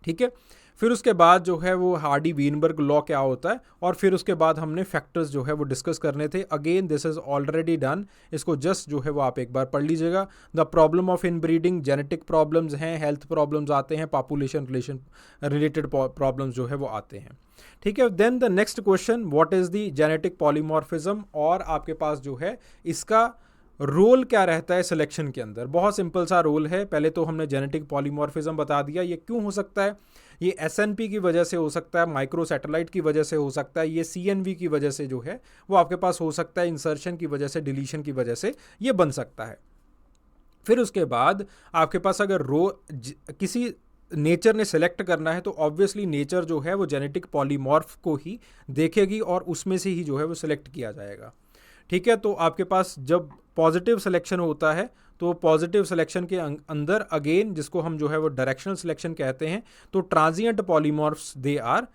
ठीक है, फिर उसके बाद जो है वो हार्डी वीनबर्ग लॉ क्या होता है, और फिर उसके बाद हमने फैक्टर्स जो है वो डिस्कस करने थे। Again this is already done, इसको जस्ट जो है वो आप एक बार पढ़ लीजिएगा। The problem of inbreeding, genetic problems हैं, हेल्थ प्रॉब्लम्स आते हैं, पॉपुलेशन रिलेटेड प्रॉब्लम्स जो है वो आते हैं। ठीक है, then the next question, what is the genetic polymorphism, और आपके पास जो है इसका रोल क्या रहता है सिलेक्शन के अंदर। बहुत सिंपल सा रोल है। पहले तो हमने जेनेटिक पॉलीमॉर्फिज्म बता दिया, ये क्यों हो सकता है, ये SNP की वजह से हो सकता है, माइक्रो सैटेलाइट की वजह से हो सकता है, ये CNV की वजह से जो है वो आपके पास हो सकता है, इंसर्शन की वजह से, डिलीशन की वजह से ये बन सकता है। फिर उसके बाद आपके पास अगर किसी नेचर ने सेलेक्ट करना है तो ऑब्वियसली नेचर जो है वो जेनेटिक पॉलीमॉर्फ को ही देखेगी और उसमें से ही जो है वो सिलेक्ट किया जाएगा। ठीक है, तो आपके पास जब पॉजिटिव सिलेक्शन होता है तो पॉजिटिव सिलेक्शन के अंदर अगेन जिसको हम जो है वो डायरेक्शनल सिलेक्शन कहते हैं, तो transient polymorphs they are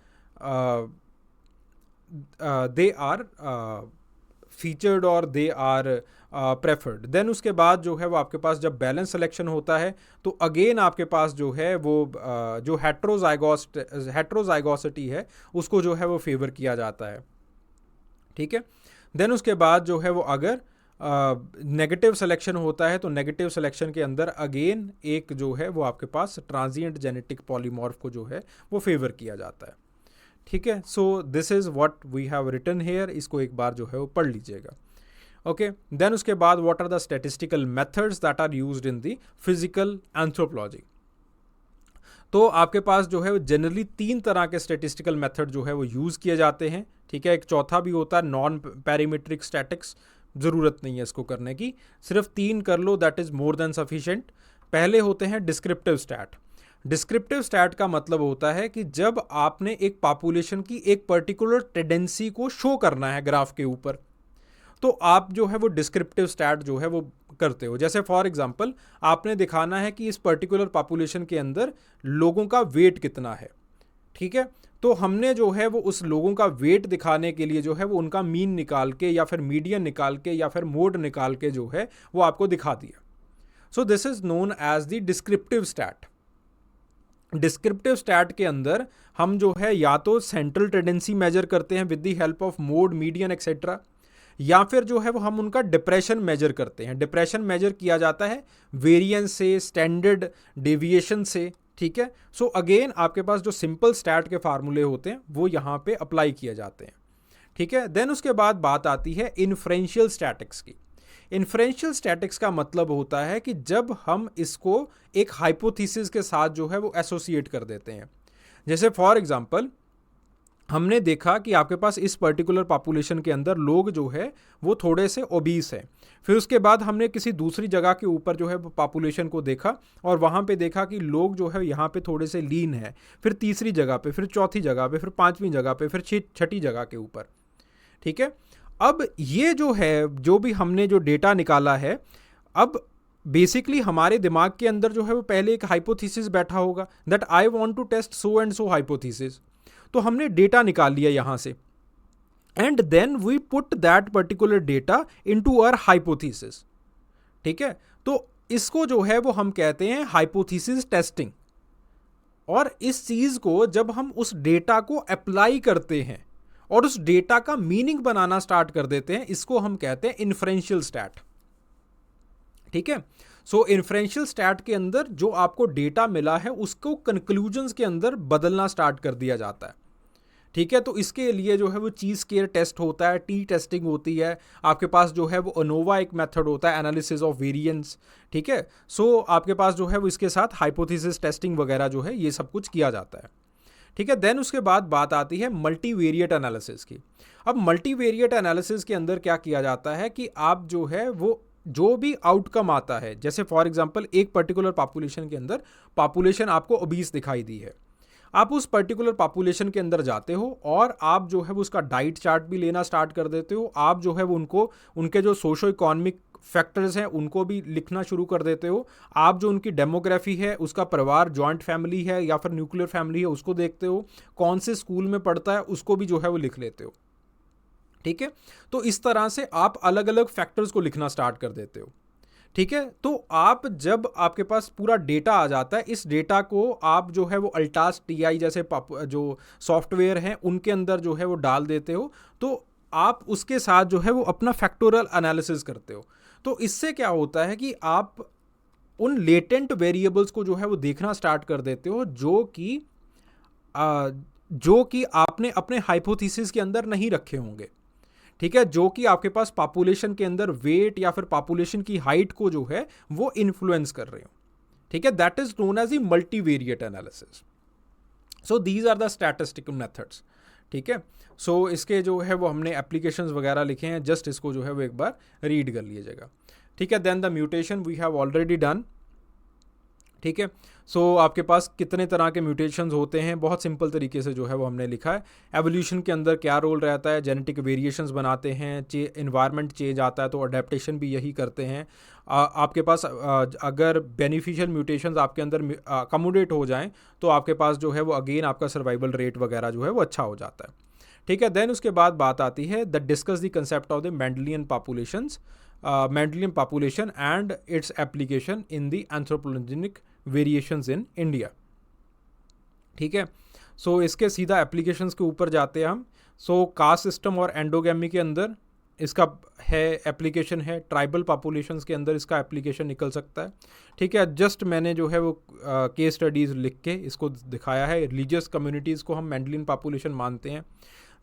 featured और दे आर प्रेफर्ड। देन उसके बाद जो है वो आपके पास जब बैलेंस सिलेक्शन होता है तो अगेन आपके पास जो है वो जो हेट्रोजाइगोसिटी है उसको जो है वो फेवर किया जाता है। ठीक है, देन उसके बाद जो है वो अगर नेगेटिव सिलेक्शन होता है तो नेगेटिव सिलेक्शन के अंदर अगेन एक जो है वो आपके पास ट्रांजिएंट जेनेटिक पॉलीमॉर्फ को जो है वो फेवर किया जाता है। ठीक है, so this is what we have written here, इसको एक बार जो है वो पढ़ लीजिएगा। ओके, देन उसके बाद what are the statistical methods that are used in the physical anthropology. तो आपके पास जो है वो जनरली 3 तरह के स्टैटिस्टिकल मेथड जो है वो यूज़ किए जाते हैं। ठीक है, एक चौथा भी होता है नॉन पैरीमेट्रिक स्टैटिक्स, ज़रूरत नहीं है इसको करने की, सिर्फ 3 कर लो, that is more than sufficient. पहले होते हैं डिस्क्रिप्टिव स्टैट। डिस्क्रिप्टिव स्टैट का मतलब होता है कि जब आपने एक पॉपुलेशन की एक पर्टिकुलर टेंडेंसी को शो करना है ग्राफ के ऊपर, तो आप जो है वो डिस्क्रिप्टिव स्टैट जो है वो करते हो। जैसे फॉर एग्जांपल आपने दिखाना है कि इस पर्टिकुलर पॉपुलेशन के अंदर लोगों का वेट कितना है। ठीक है, तो हमने जो है वो उस लोगों का वेट दिखाने के लिए जो है वो उनका मीन निकाल के या फिर मीडियन निकाल के या फिर मोड निकाल के जो है वो आपको दिखा दिया। So this is known as the descriptive stat. Descriptive stat के अंदर हम जो है या तो सेंट्रल टेंडेंसी मेजर करते हैं with the help of mode, median etcetera, या फिर जो है वो हम उनका डिप्रेशन मेजर करते हैं। डिप्रेशन मेजर किया जाता है वेरिएंस से, स्टैंडर्ड डेविएशन से, ठीक है। सो अगेन आपके पास जो सिंपल स्टैट के फार्मूले होते हैं वो यहाँ पे अप्लाई किए जाते हैं, ठीक है। देन उसके बाद बात आती है इन्फ्रेंशियल स्टैटिक्स की। इन्फ्रेंशियल स्टैटिक्स का मतलब होता है कि जब हम इसको एक हाइपोथेसिस के साथ जो है वो एसोसिएट कर देते हैं। जैसे फॉर एग्जांपल हमने देखा कि आपके पास इस पर्टिकुलर पॉपुलेशन के अंदर लोग जो है वो थोड़े से ओबीस हैं। फिर उसके बाद हमने किसी दूसरी जगह के ऊपर जो है वो पॉपुलेशन को देखा और वहाँ पे देखा कि लोग जो है यहाँ पे थोड़े से लीन है। फिर तीसरी जगह पे, फिर चौथी जगह पे, फिर पांचवीं जगह पे, फिर छठी जगह के ऊपर, ठीक है। अब ये जो है, जो भी हमने जो डेटा निकाला है, अब बेसिकली हमारे दिमाग के अंदर जो है वो पहले एक हाइपोथेसिस बैठा होगा that I want to test so and so hypothesis. तो हमने डेटा निकाल लिया यहाँ से and then we put that particular data into our hypothesis, ठीक है। तो इसको जो है वो हम कहते हैं हाइपोथेसिस टेस्टिंग। और इस चीज को जब हम उस डेटा को अप्लाई करते हैं और उस डेटा का मीनिंग बनाना स्टार्ट कर देते हैं, इसको हम कहते हैं इन्फ्रेंशियल स्टैट, ठीक है। सो इन्फ्रेंशियल स्टैट के अंदर जो आपको डेटा मिला है उसको कंक्लूजन्स के अंदर बदलना स्टार्ट कर दिया जाता है, ठीक है। तो इसके लिए जो है वो चीज स्क्वेयर टेस्ट होता है, टी टेस्टिंग होती है, आपके पास जो है वो अनोवा एक मेथड होता है, एनालिसिस ऑफ वेरिएंस, ठीक है। सो आपके पास जो है वो इसके साथ हाइपोथेसिस टेस्टिंग वगैरह जो है ये सब कुछ किया जाता है, ठीक है। देन उसके बाद बात आती है मल्टीवेरिएट एनालिसिस की। अब मल्टीवेरिएट एनालिसिस के अंदर क्या किया जाता है कि आप जो है वो जो भी आउटकम आता है, जैसे फॉर एग्जांपल एक पर्टिकुलर पॉपुलेशन के अंदर पॉपुलेशन आपको ओबीस दिखाई दी है, आप उस पर्टिकुलर पॉपुलेशन के अंदर जाते हो और आप जो है वो उसका डाइट चार्ट भी लेना स्टार्ट कर देते हो। आप जो है वो उनको उनके जो सोशो इकोनॉमिक फैक्टर्स हैं उनको भी लिखना शुरू कर देते हो। आप जो उनकी डेमोग्राफी है, उसका परिवार जॉइंट फैमिली है या फिर न्यूक्लियर फैमिली है उसको देखते हो, कौन से स्कूल में पढ़ता है उसको भी जो है वो लिख लेते हो, ठीक है। तो इस तरह से आप अलग अलग फैक्टर्स को लिखना स्टार्ट कर देते हो, ठीक है। तो आप जब आपके पास पूरा डेटा आ जाता है, इस डेटा को आप जो है वो अल्टास टीआई जैसे जो सॉफ्टवेयर हैं उनके अंदर जो है वो डाल देते हो। तो आप उसके साथ जो है वो अपना फैक्टोरियल एनालिसिस करते हो। तो इससे क्या होता है कि आप उन लेटेंट वेरिएबल्स को जो है वो देखना स्टार्ट कर देते हो जो कि आपने अपने हाइपोथेसिस के अंदर नहीं रखे होंगे, ठीक है, जो कि आपके पास पॉपुलेशन के अंदर वेट या फिर पॉपुलेशन की हाइट को जो है वो इन्फ्लुएंस कर रहे हो, ठीक है। That is known as the multivariate analysis. So these are the statistical methods, ठीक है। सो इसके जो है वो हमने एप्लीकेशंस वगैरह लिखे हैं, जस्ट इसको जो है वो एक बार रीड कर लीजिएगा, ठीक है। Then the mutation we have already done, ठीक है। सो आपके पास कितने तरह के म्यूटेशंस होते हैं, बहुत सिंपल तरीके से जो है वो हमने लिखा है। एवोल्यूशन के अंदर क्या रोल रहता है, जेनेटिक वेरिएशंस बनाते हैं, एनवायरनमेंट चेंज आता है तो अडेप्टेशन भी यही करते हैं। आपके पास अगर बेनिफिशियल म्यूटेशंस आपके अंदर अकोमोडेट हो जाएं तो आपके पास जो है वो अगेन आपका सर्वाइवल रेट वगैरह जो है वो अच्छा हो जाता है, ठीक है। देन उसके बाद बात आती है the discuss the concept of the Mendelian populations, Mendelian population and its application in the anthropogenic variations in India, ठीक है। सो इसके सीधा एप्लीकेशंस के ऊपर जाते हैं हम। सो कास्ट सिस्टम और एंडोगेमी के अंदर इसका है एप्लीकेशन है, ट्राइबल पॉपुलेशंस के अंदर इसका एप्लीकेशन निकल सकता है, ठीक है। जस्ट मैंने जो है वो केस स्टडीज़ लिख के इसको दिखाया है। रिलीजियस कम्युनिटीज़ को हम मेंडेलियन पॉपुलेशन मानते हैं।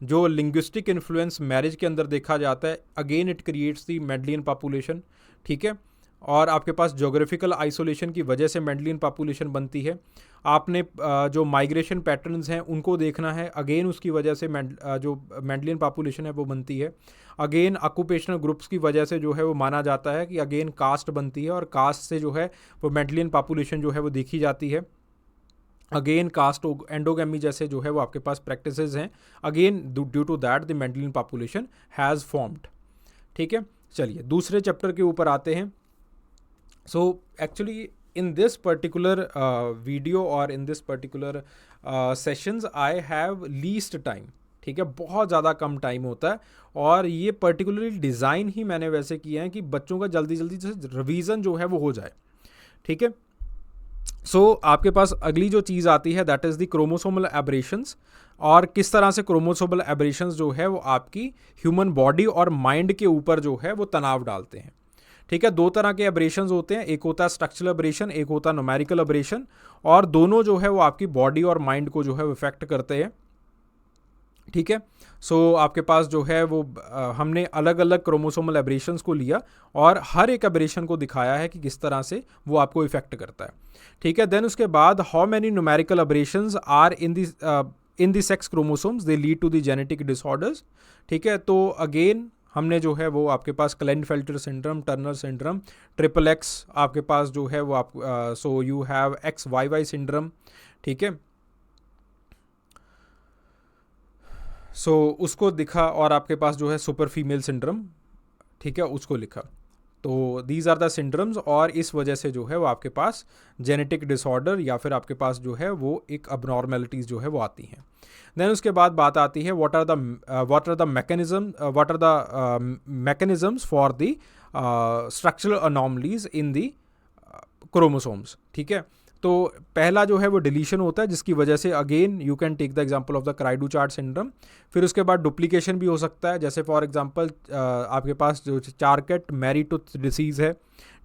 जो लिंग्विस्टिक इन्फ्लुएंस मैरिज के अंदर देखा जाता है, again it creates the Mendelian population, ठीक है। और आपके पास ज्योग्राफिकल आइसोलेशन की वजह से मेंडेलियन पॉपुलेशन बनती है। आपने जो माइग्रेशन पैटर्न्स हैं उनको देखना है, अगेन उसकी वजह से जो मेंडेलियन पॉपुलेशन है वो बनती है। अगेन ऑक्यूपेशनल ग्रुप्स की वजह से जो है वो माना जाता है कि अगेन कास्ट बनती है और कास्ट से जो है वो मेंडेलियन पॉपुलेशन जो है वो देखी जाती है। अगेन कास्ट एंडोगेमी जैसे जो है वो आपके पास प्रैक्टिसेस हैं, again due to that the Mendelian population has formed, ठीक है। चलिए दूसरे चैप्टर के ऊपर आते हैं। So actually in this particular video or in this particular sessions I have least time, ठीक है, बहुत ज़्यादा कम टाइम होता है और ये पर्टिकुलरली डिज़ाइन ही मैंने वैसे किया है कि बच्चों का जल्दी जल्दी से रिवीजन जो है वो हो जाए, ठीक है। आपके पास अगली जो चीज़ आती है that is the chromosomal aberrations, और किस तरह से क्रोमोसोमल एब्रेशंस जो है वो आपकी ह्यूमन बॉडी और माइंड के ऊपर जो है वो तनाव डालते हैं। ठीक है, दो तरह के एब्रेशंस होते हैं, एक होता है स्ट्रक्चरल एब्रेशन, एक होता है न्यूमेरिकल एब्रेशन, और दोनों जो है वो आपकी बॉडी और माइंड को जो है वो इफेक्ट करते हैं। ठीक है, आपके पास जो है वो हमने अलग अलग क्रोमोसोमल एब्रेशंस को लिया और हर एक एब्रेशन को दिखाया है कि किस तरह से वो आपको इफेक्ट करता है। ठीक है, देन उसके बाद how many numerical aberrations are in the sex chromosomes they lead to the genetic disorders. ठीक है, तो अगेन हमने जो है वो आपके पास Klinefelter syndrome, Turner syndrome, triple X आपके पास जो है वो आप यू हैव XYY सिंड्रोम। ठीक है, उसको दिखा, और आपके पास जो है सुपर फीमेल सिंड्रोम, ठीक है, उसको लिखा। तो दीज आर द सिंड्रोम्स, और इस वजह से जो है वो आपके पास जेनेटिक डिसऑर्डर या फिर आपके पास जो है वो एक अबनॉर्मेलिटीज़ जो है वो आती हैं। देन उसके बाद बात आती है what are the mechanisms for the structural anomalies in the chromosomes. ठीक है, तो पहला जो है वो डिलीशन होता है, जिसकी वजह से again you can take the example of the cri du chat syndrome. फिर उसके बाद डुप्लीकेशन भी हो सकता है, जैसे फॉर एग्जांपल आपके पास जो चारकेट मैरी-टूथ डिसीज़ है।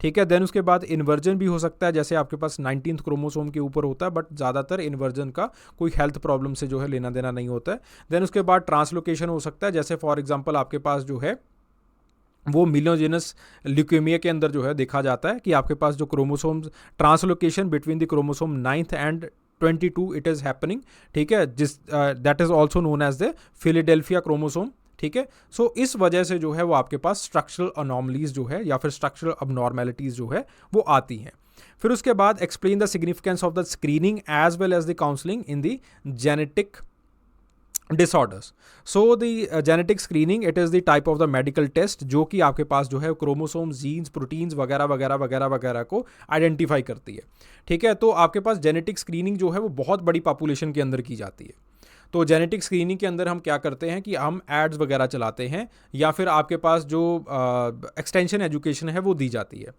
ठीक है, देन उसके बाद इन्वर्जन भी हो सकता है, जैसे आपके पास 19th क्रोमोसोम के ऊपर होता है, बट ज़्यादातर इन्वर्जन का कोई हेल्थ प्रॉब्लम से जो है लेना देना नहीं होता है। देन उसके बाद ट्रांसलोकेशन हो सकता है, जैसे फॉर एग्जांपल आपके पास जो है वो मिलोजेनस ल्यूकेमिया के अंदर जो है देखा जाता है कि आपके पास जो chromosomes translocation between the chromosome 9th and 22 it is happening. ठीक है, जिस that is also known as the Philadelphia chromosome. ठीक है, इस वजह से जो है वो आपके पास स्ट्रक्चरल अनॉमलीज जो है या फिर स्ट्रक्चरल अबनॉर्मेलिटीज़ जो है वो आती हैं। फिर उसके बाद explain the significance of the screening as well as the counselling in the genetic disorders. So the genetic screening it is the type of the medical test जो कि आपके पास जो है क्रोमोसोम्स, जीन्स, प्रोटीन्स वगैरह वगैरह वगैरह वगैरह को आइडेंटिफाई करती है। ठीक है, तो आपके पास जेनेटिक स्क्रीनिंग जो है वो बहुत बड़ी पॉपुलेशन के अंदर की जाती है। तो जेनेटिक स्क्रीनिंग के अंदर हम क्या करते हैं कि हम एड्स वगैरह चलाते हैं, या फिर आपके पास जो एक्सटेंशन एजुकेशन है वो दी जाती है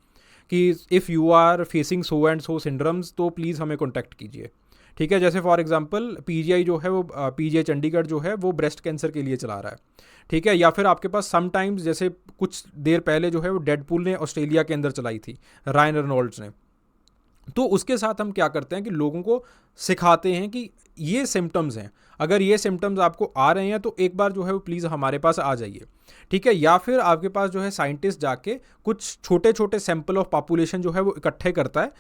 कि if you are facing so and so syndromes तो प्लीज़ हमें कॉन्टैक्ट कीजिए। ठीक है, जैसे फॉर एग्जांपल PGI जो है वो PGI चंडीगढ़ जो है वो ब्रेस्ट कैंसर के लिए चला रहा है। ठीक है, या फिर आपके पास समटाइम्स जैसे कुछ देर पहले जो है वो डेडपूल ने ऑस्ट्रेलिया के अंदर चलाई थी, रायन रेनॉल्ड्स ने। तो उसके साथ हम क्या करते हैं कि लोगों को सिखाते हैं कि ये सिम्टम्स हैं, अगर ये सिम्टम्स आपको आ रहे हैं तो एक बार जो है वो प्लीज़ हमारे पास आ जाइए। ठीक है, या फिर आपके पास जो है साइंटिस्ट जाके कुछ छोटे छोटे सैंपल ऑफ पॉपुलेशन जो है वो इकट्ठे करता है,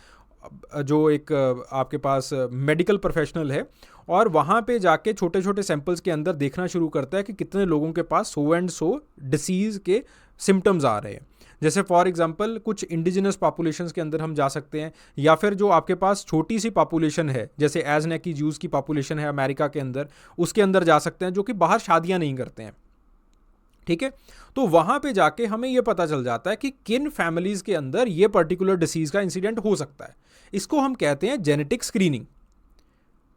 जो एक आपके पास मेडिकल प्रोफेशनल है, और वहाँ पे जाके छोटे छोटे सैंपल्स के अंदर देखना शुरू करता है कि कितने लोगों के पास सो एंड सो डिसीज़ के सिम्टम्स आ रहे हैं। जैसे फॉर एग्जांपल कुछ इंडिजिनस पॉपुलेशंस के अंदर हम जा सकते हैं, या फिर जो आपके पास छोटी सी पॉपुलेशन है जैसे एज़नेकी ज्यूज़ की पॉपुलेशन है अमेरिका के अंदर, उसके अंदर जा सकते हैं जो कि बाहर शादियाँ नहीं करते हैं। ठीक है, तो वहाँ पे जाके हमें ये पता चल जाता है कि किन फैमिलीज़ के अंदर ये पर्टिकुलर डिसीज़ का इंसिडेंट हो सकता है। इसको हम कहते हैं जेनेटिक स्क्रीनिंग।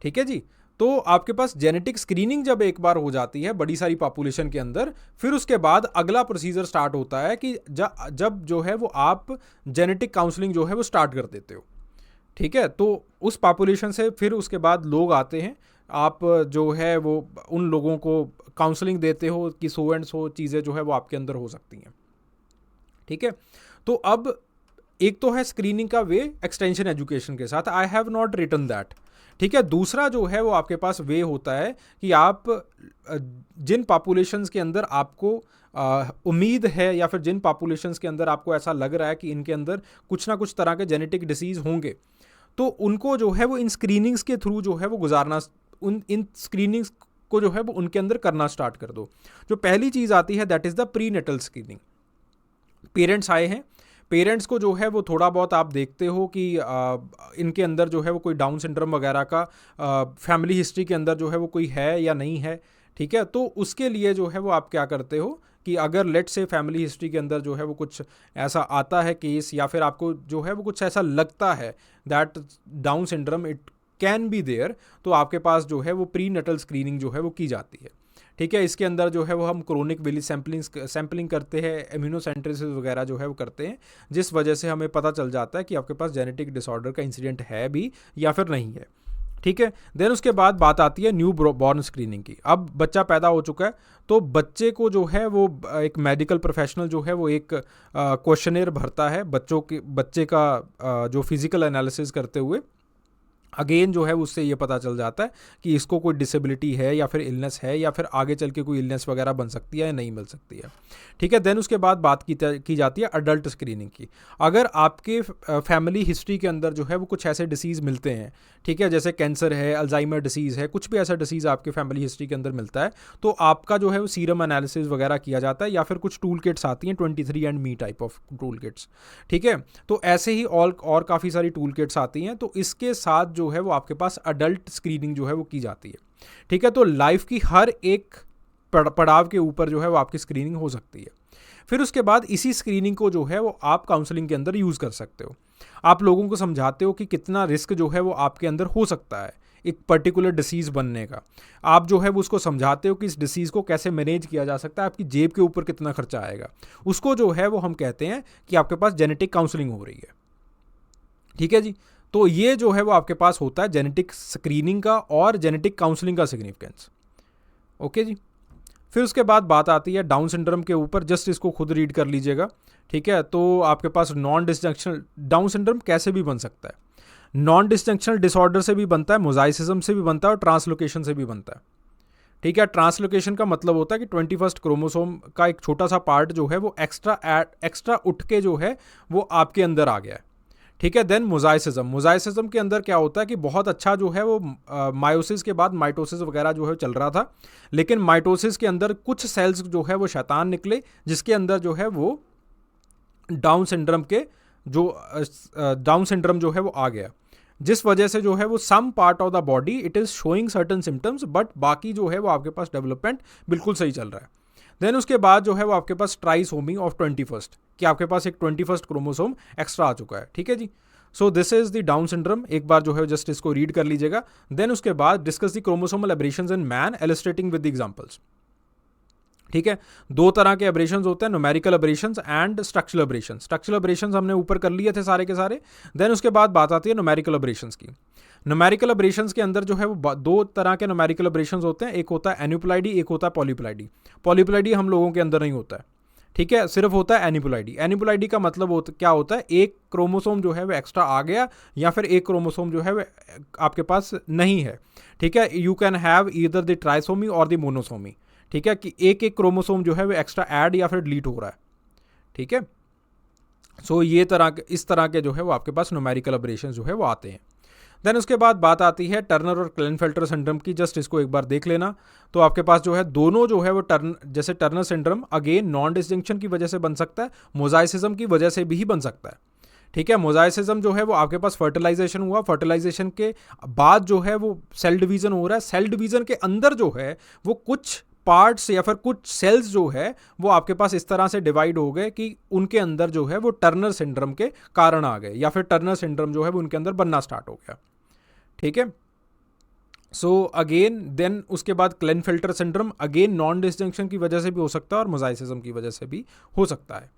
ठीक है जी, तो आपके पास जेनेटिक स्क्रीनिंग जब एक बार हो जाती है बड़ी सारी पॉपुलेशन के अंदर, फिर उसके बाद अगला प्रोसीजर स्टार्ट होता है कि जब जो है वो आप जेनेटिक काउंसलिंग जो है वो स्टार्ट कर देते हो। ठीक है, तो उस पॉपुलेशन से फिर उसके बाद लोग आते हैं, आप जो है वो उन लोगों को काउंसलिंग देते हो कि सो एंड सो चीज़ें जो है वो आपके अंदर हो सकती हैं। ठीक है, तो अब एक तो है स्क्रीनिंग का वे एक्सटेंशन एजुकेशन के साथ, I have not written that. ठीक है, दूसरा जो है वो आपके पास वे होता है कि आप जिन पॉपुलेशंस के अंदर आपको उम्मीद है, या फिर जिन पॉपुलेशंस के अंदर आपको ऐसा लग रहा है कि इनके अंदर कुछ ना कुछ तरह के जेनेटिक डिसीज़ होंगे, तो उनको जो है वो इन स्क्रीनिंग्स के थ्रू जो है वो गुजारना, इन स्क्रीनिंग्स को जो है वो उनके अंदर करना स्टार्ट कर दो। जो पहली चीज़ आती है that is the prenatal screening. Parents आए हैं, पेरेंट्स को जो है वो थोड़ा बहुत आप देखते हो कि इनके अंदर जो है वो कोई डाउन सिंड्रोम वगैरह का फैमिली हिस्ट्री के अंदर जो है वो कोई है या नहीं है। ठीक है, तो उसके लिए जो है वो आप क्या करते हो कि अगर लेट से फैमिली हिस्ट्री के अंदर जो है वो कुछ ऐसा आता है केस, या फिर आपको जो है वो कुछ ऐसा लगता है that Down syndrome it can be there, तो आपके पास जो है वो प्री नेटल स्क्रीनिंग जो है वो की जाती है। ठीक है, इसके अंदर जो है वो हम क्रोनिक विली सैम्पलिंग करते हैं, इम्यूनोसेंट्रेसिस वगैरह जो है वो करते हैं, जिस वजह से हमें पता चल जाता है कि आपके पास जेनेटिक डिसऑर्डर का इंसिडेंट है भी या फिर नहीं है। ठीक है, देन उसके बाद बात आती है न्यू बॉर्न स्क्रीनिंग की। अब बच्चा पैदा हो चुका है तो बच्चे को जो है वो एक मेडिकल प्रोफेशनल जो है वो एक क्वेश्चनेयर भरता है बच्चे का जो फिजिकल एनालिसिस करते हुए। अगेन जो है उससे ये पता चल जाता है कि इसको कोई डिसेबिलिटी है या फिर इलनेस है या फिर आगे चल के कोई इलनेस वगैरह बन सकती है या नहीं मिल सकती है। ठीक है, देन उसके बाद बात की जाती है अडल्ट स्क्रीनिंग की। अगर आपके फैमिली हिस्ट्री के अंदर जो है वो कुछ ऐसे डिसीज़ मिलते हैं, ठीक है, जैसे कैंसर है, अल्जाइमर डिसीज़ है, कुछ भी ऐसा डिसीज़ आपके फैमिली हिस्ट्री के अंदर मिलता है, तो आपका जो है वो सीरम एनालिसिस वगैरह किया जाता है, या फिर कुछ टूल किट्स आती हैं 23andMe type of tool kits. ठीक है, तो ऐसे ही और काफ़ी सारी टूल किट्स आती हैं, तो इसके साथ जो है वो आपके पास अडल्ट स्क्रीनिंग जो है वो की जाती है। ठीक है, तो लाइफ की हर एक पड़ाव के ऊपर जो है वो आपकी स्क्रीनिंग हो सकती है। फिर उसके बाद इसी स्क्रीनिंग को जो है वो आप काउंसलिंग के अंदर यूज़ कर सकते हो। आप लोगों को समझाते हो कि कितना रिस्क जो है वो आपके अंदर हो सकता है एक पर्टिकुलर डिसीज़ बनने का। आप जो है वो उसको समझाते हो कि इस डिसीज़ को कैसे मैनेज किया जा सकता है, आपकी जेब के ऊपर कितना खर्चा आएगा। उसको जो है वो हम कहते हैं कि आपके पास जेनेटिक काउंसलिंग हो रही है। ठीक है जी, तो ये जो है वो आपके पास होता है जेनेटिक स्क्रीनिंग का और जेनेटिक काउंसलिंग का सिग्निफिकेंस। ओके जी, फिर उसके बाद बात आती है डाउन सिंड्रोम के ऊपर। जस्ट इसको खुद रीड कर लीजिएगा। ठीक है, तो आपके पास नॉन डिसजंक्शनल डाउन सिंड्रोम कैसे भी बन सकता है। नॉन डिसजंक्शनल डिसऑर्डर से भी बनता है, मोजाइसिज्म से भी बनता है और ट्रांसलोकेशन से भी बनता है। ठीक है, ट्रांसलोकेशन का मतलब होता है कि 21st क्रोमोसोम का एक छोटा सा पार्ट जो है वो एक्स्ट्रा उठ के जो है वो आपके अंदर आ गया है। ठीक है, देन मोजाइसिज्म के अंदर क्या होता है कि बहुत अच्छा जो है वो मायोसिस के बाद माइटोसिस वगैरह जो है चल रहा था, लेकिन माइटोसिस के अंदर कुछ सेल्स जो है वो शैतान निकले, जिसके अंदर जो है वो डाउन सिंड्रोम जो है वो आ गया, जिस वजह से जो है वो some part of the body it is showing certain symptoms, but बाकी जो है वो आपके पास डेवलपमेंट बिल्कुल सही चल रहा है। देन उसके बाद जो है वो आपके पास ट्राइसोमी ऑफ 21st, कि आपके पास एक 21st क्रोमोसोम एक्स्ट्रा आ चुका है। ठीक है जी, so this is the Down syndrome. एक बार जो है जस्ट इसको रीड कर लीजिएगा। देन उसके बाद discuss the chromosomal aberrations in man, illustrating with the examples. ठीक है, दो तरह के एब्रेशंस होते हैं, numerical aberrations and structural aberrations. Structural aberrations हमने ऊपर कर लिए थे सारे के सारे। देन उसके बाद बात आती है न्यूमेरिकल एब्रेशंस की। न्यूमेरिकल एब्रेशंस के अंदर जो है वो दो तरह के न्यूमेरिकल एब्रेशंस होते हैं, एक होता है एन्यूप्लाइडी, एक होता है पॉलीप्लाइडी। पॉलीप्लाइडी हम लोगों के अंदर नहीं होता है। ठीक है, सिर्फ होता है एन्यूप्लाइडी। एन्यूप्लाइडी का मतलब क्या होता है, एक क्रोमोसोम जो है वो एक्स्ट्रा आ गया या फिर एक क्रोमोसोम जो है वो आपके पास नहीं है। ठीक है, you can have either the trisomy और द मोनोसोमी। ठीक है, कि एक एक क्रोमोसोम जो है वो एक्स्ट्रा ऐड या फिर डिलीट हो रहा है। ठीक है, सो ये इस तरह के जो है वो आपके पास न्यूमेरिकल एब्रेशन जो है वो आते हैं। देन उसके बाद बात आती है टर्नर और क्लेनफेल्टर सिंड्रोम की। जस्ट इसको एक बार देख लेना। तो आपके पास जो है दोनों जो है वो जैसे Turner syndrome again non disjunction की वजह से बन सकता है, मोजाइसिज्म की वजह से भी बन सकता है। ठीक है, मोजाइसिज्म जो है वो आपके पास फर्टिलाइजेशन हुआ, फर्टिलाइजेशन के बाद जो है वो सेल डिवीजन हो रहा है। सेल डिवीजन के अंदर जो है वो कुछ पार्ट्स या फिर कुछ सेल्स जो है वो आपके पास इस तरह से डिवाइड हो गए कि उनके अंदर जो है वो टर्नर सिंड्रोम के कारण आ गए, या फिर टर्नर सिंड्रोम जो है वो उनके अंदर बनना स्टार्ट हो गया। ठीक है, सो अगेन देन उसके बाद क्लेनफेल्टर सिंड्रोम अगेन नॉन डिसजंक्शन की वजह से भी हो सकता है और मोजाइसिज्म की वजह से भी हो सकता है।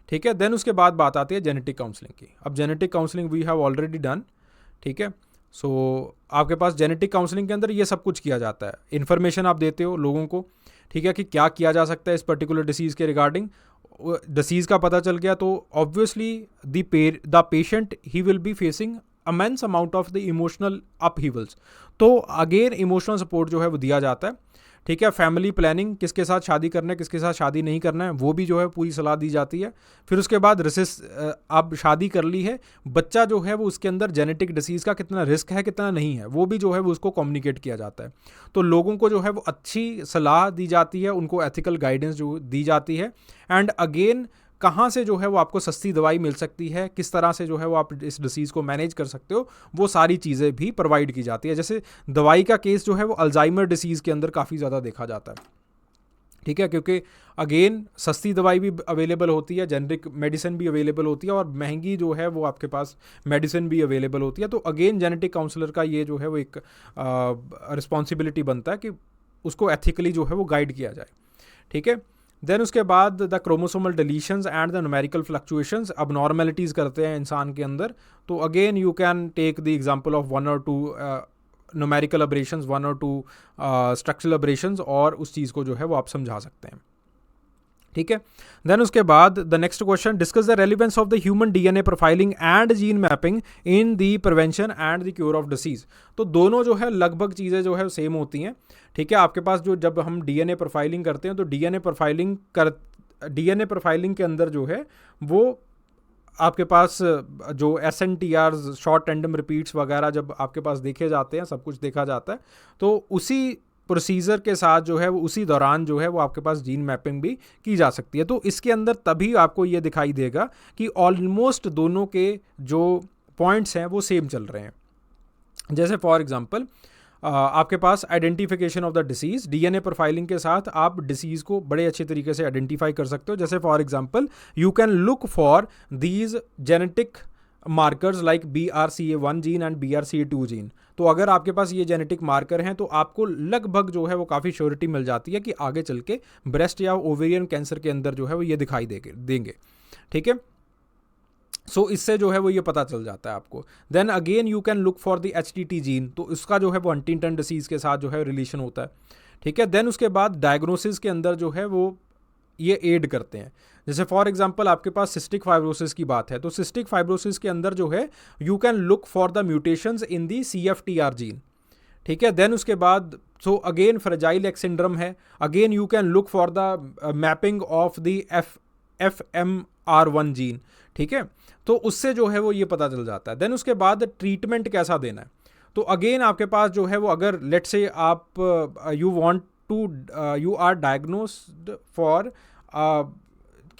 ठीक है, देन उसके बाद बात आती है जेनेटिक काउंसलिंग की। अब genetic counselling we have already done. ठीक है, सो आपके पास जेनेटिक काउंसलिंग के अंदर ये सब कुछ किया जाता है। इन्फॉर्मेशन आप देते हो लोगों को, ठीक है, कि क्या किया जा सकता है इस पर्टिकुलर डिसीज़ के रिगार्डिंग। डिसीज़ का पता चल गया तो ऑब्वियसली द पेशेंट ही will be facing immense amount of the emotional upheavals. तो अगेन इमोशनल सपोर्ट जो है वो दिया जाता है। ठीक है, फैमिली प्लानिंग, किसके साथ शादी करना है किसके साथ शादी नहीं करना है, वो भी जो है पूरी सलाह दी जाती है। फिर उसके बाद आप शादी कर ली है, बच्चा जो है वो उसके अंदर जेनेटिक डिसीज़ का कितना रिस्क है कितना नहीं है वो भी जो है वो उसको कम्युनिकेट किया जाता है। तो लोगों को जो है वो अच्छी सलाह दी जाती है, उनको एथिकल गाइडेंस जो दी जाती है। एंड अगेन कहाँ से जो है वो आपको सस्ती दवाई मिल सकती है, किस तरह से जो है वो आप इस डिसीज़ को मैनेज कर सकते हो, वो सारी चीज़ें भी प्रोवाइड की जाती है। जैसे दवाई का केस जो है वो अल्जाइमर डिसीज़ के अंदर काफ़ी ज़्यादा देखा जाता है। ठीक है, क्योंकि अगेन सस्ती दवाई भी अवेलेबल होती है, जेनरिक मेडिसिन भी अवेलेबल होती है और महंगी जो है वो आपके पास मेडिसिन भी अवेलेबल होती है। तो अगेन जेनेटिक काउंसलर का ये जो है वो एक रिस्पॉन्सिबिलिटी बनता है कि उसको एथिकली जो है वो गाइड किया जाए, ठीक है। देन उसके बाद the chromosomal deletions and the numerical fluctuations, abnormalities करते हैं इंसान के अंदर, तो again you can take the example of 1 और 2 न्यूमेरिकल अबरेशंस, 1 और 2 स्ट्रक्चरल अबरेशंस, और उस चीज़ को जो है वो आप समझा सकते हैं, ठीक है। देन उसके बाद the next question, discuss the relevance of the human DNA profiling and gene mapping in the prevention and the cure of disease. तो दोनों जो है लगभग चीज़ें जो है सेम होती हैं, ठीक है। आपके पास जो जब हम डीएनए प्रोफाइलिंग करते हैं तो डीएनए प्रोफाइलिंग के अंदर जो है वो आपके पास जो SNTR शॉर्ट रैंडम रिपीट्स वगैरह जब आपके पास देखे जाते हैं, सब कुछ देखा जाता है, तो उसी प्रोसीजर के साथ जो है वो उसी दौरान जो है वो आपके पास जीन मैपिंग भी की जा सकती है। तो इसके अंदर तभी आपको ये दिखाई देगा कि ऑलमोस्ट दोनों के जो पॉइंट्स हैं वो सेम चल रहे हैं। जैसे फॉर एग्जांपल आपके पास identification of the disease, DNA profiling के साथ आप डिसीज़ को बड़े अच्छे तरीके से आइडेंटिफाई कर सकते हो। जैसे for example you can look for these genetic markers like BRCA1 gene and BRCA2 gene. तो अगर आपके पास ये जेनेटिक मार्कर हैं तो आपको लगभग जो है वो काफ़ी श्योरिटी मिल जाती है कि आगे चल के ब्रेस्ट या ओवेरियन कैंसर के अंदर जो है वो ये दिखाई देंगे, ठीक है। सो इससे जो है वो ये पता चल जाता है आपको। Then again you can look for the HTT gene, तो इसका जो है वो हंटिंगटन डिसीज़ के साथ जो है रिलेशन होता है, ठीक है। देन उसके बाद डायग्नोसिस के अंदर जो है वो ये एड करते हैं। जैसे फॉर एग्जांपल आपके पास सिस्टिक फाइब्रोसिस की बात है, तो सिस्टिक फाइब्रोसिस के अंदर जो है you can look for the mutations in the CFTR gene, ठीक है। देन उसके बाद so again fragile X syndrome है, again you can look for the mapping of the FMR1 gene, ठीक है। तो उससे जो है वो ये पता चल जाता है। देन उसके बाद ट्रीटमेंट कैसा देना है, तो अगेन आपके पास जो है वो अगर लेट्स से आप यू आर डायग्नोस्ड फॉर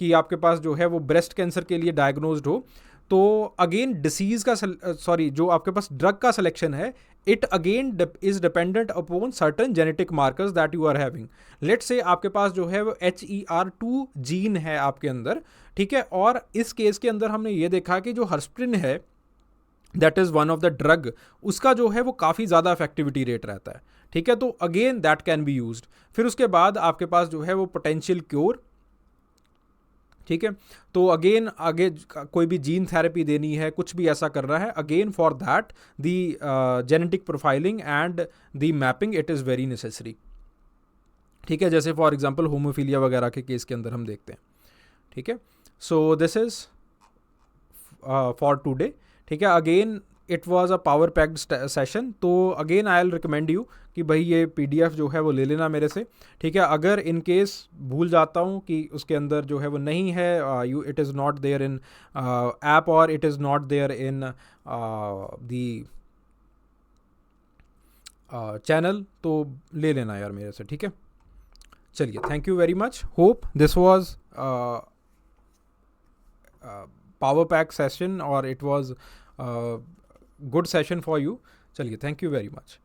कि आपके पास जो है वो ब्रेस्ट कैंसर के लिए डायग्नोज्ड हो, तो अगेन डिसीज़ का जो आपके पास ड्रग का सिलेक्शन है, it again is dependent upon certain genetic markers that you are having. Let's say आपके पास जो है वो HER2 जीन है आपके अंदर, ठीक है। और इस केस के अंदर हमने ये देखा कि जो हर्स्प्रिन है that is one of the drug, उसका जो है वो काफ़ी ज़्यादा इफेक्टिविटी रेट रहता है, ठीक है। तो again that can be used. फिर उसके बाद आपके पास जो है वो पोटेंशियल क्योर, ठीक है। तो अगेन आगे कोई भी जीन थेरेपी देनी है, कुछ भी ऐसा करना है, again for that the genetic profiling and the mapping it is very necessary, ठीक है। जैसे फॉर एग्जांपल होमोफिलिया वगैरह के केस के अंदर हम देखते हैं, ठीक है। So this is for today, ठीक है। Again it was a power packed session, तो again I will recommend you कि भाई ये PDF जो है वो ले लेना मेरे से, ठीक है। अगर इन केस भूल जाता हूँ कि उसके अंदर जो है वो नहीं है, it is not there in app और it is not there in the channel, तो ले लेना यार मेरे से, ठीक है। चलिए, thank you very much, hope this was power pack session और it was good session for you. चलिए, थैंक यू वेरी मच।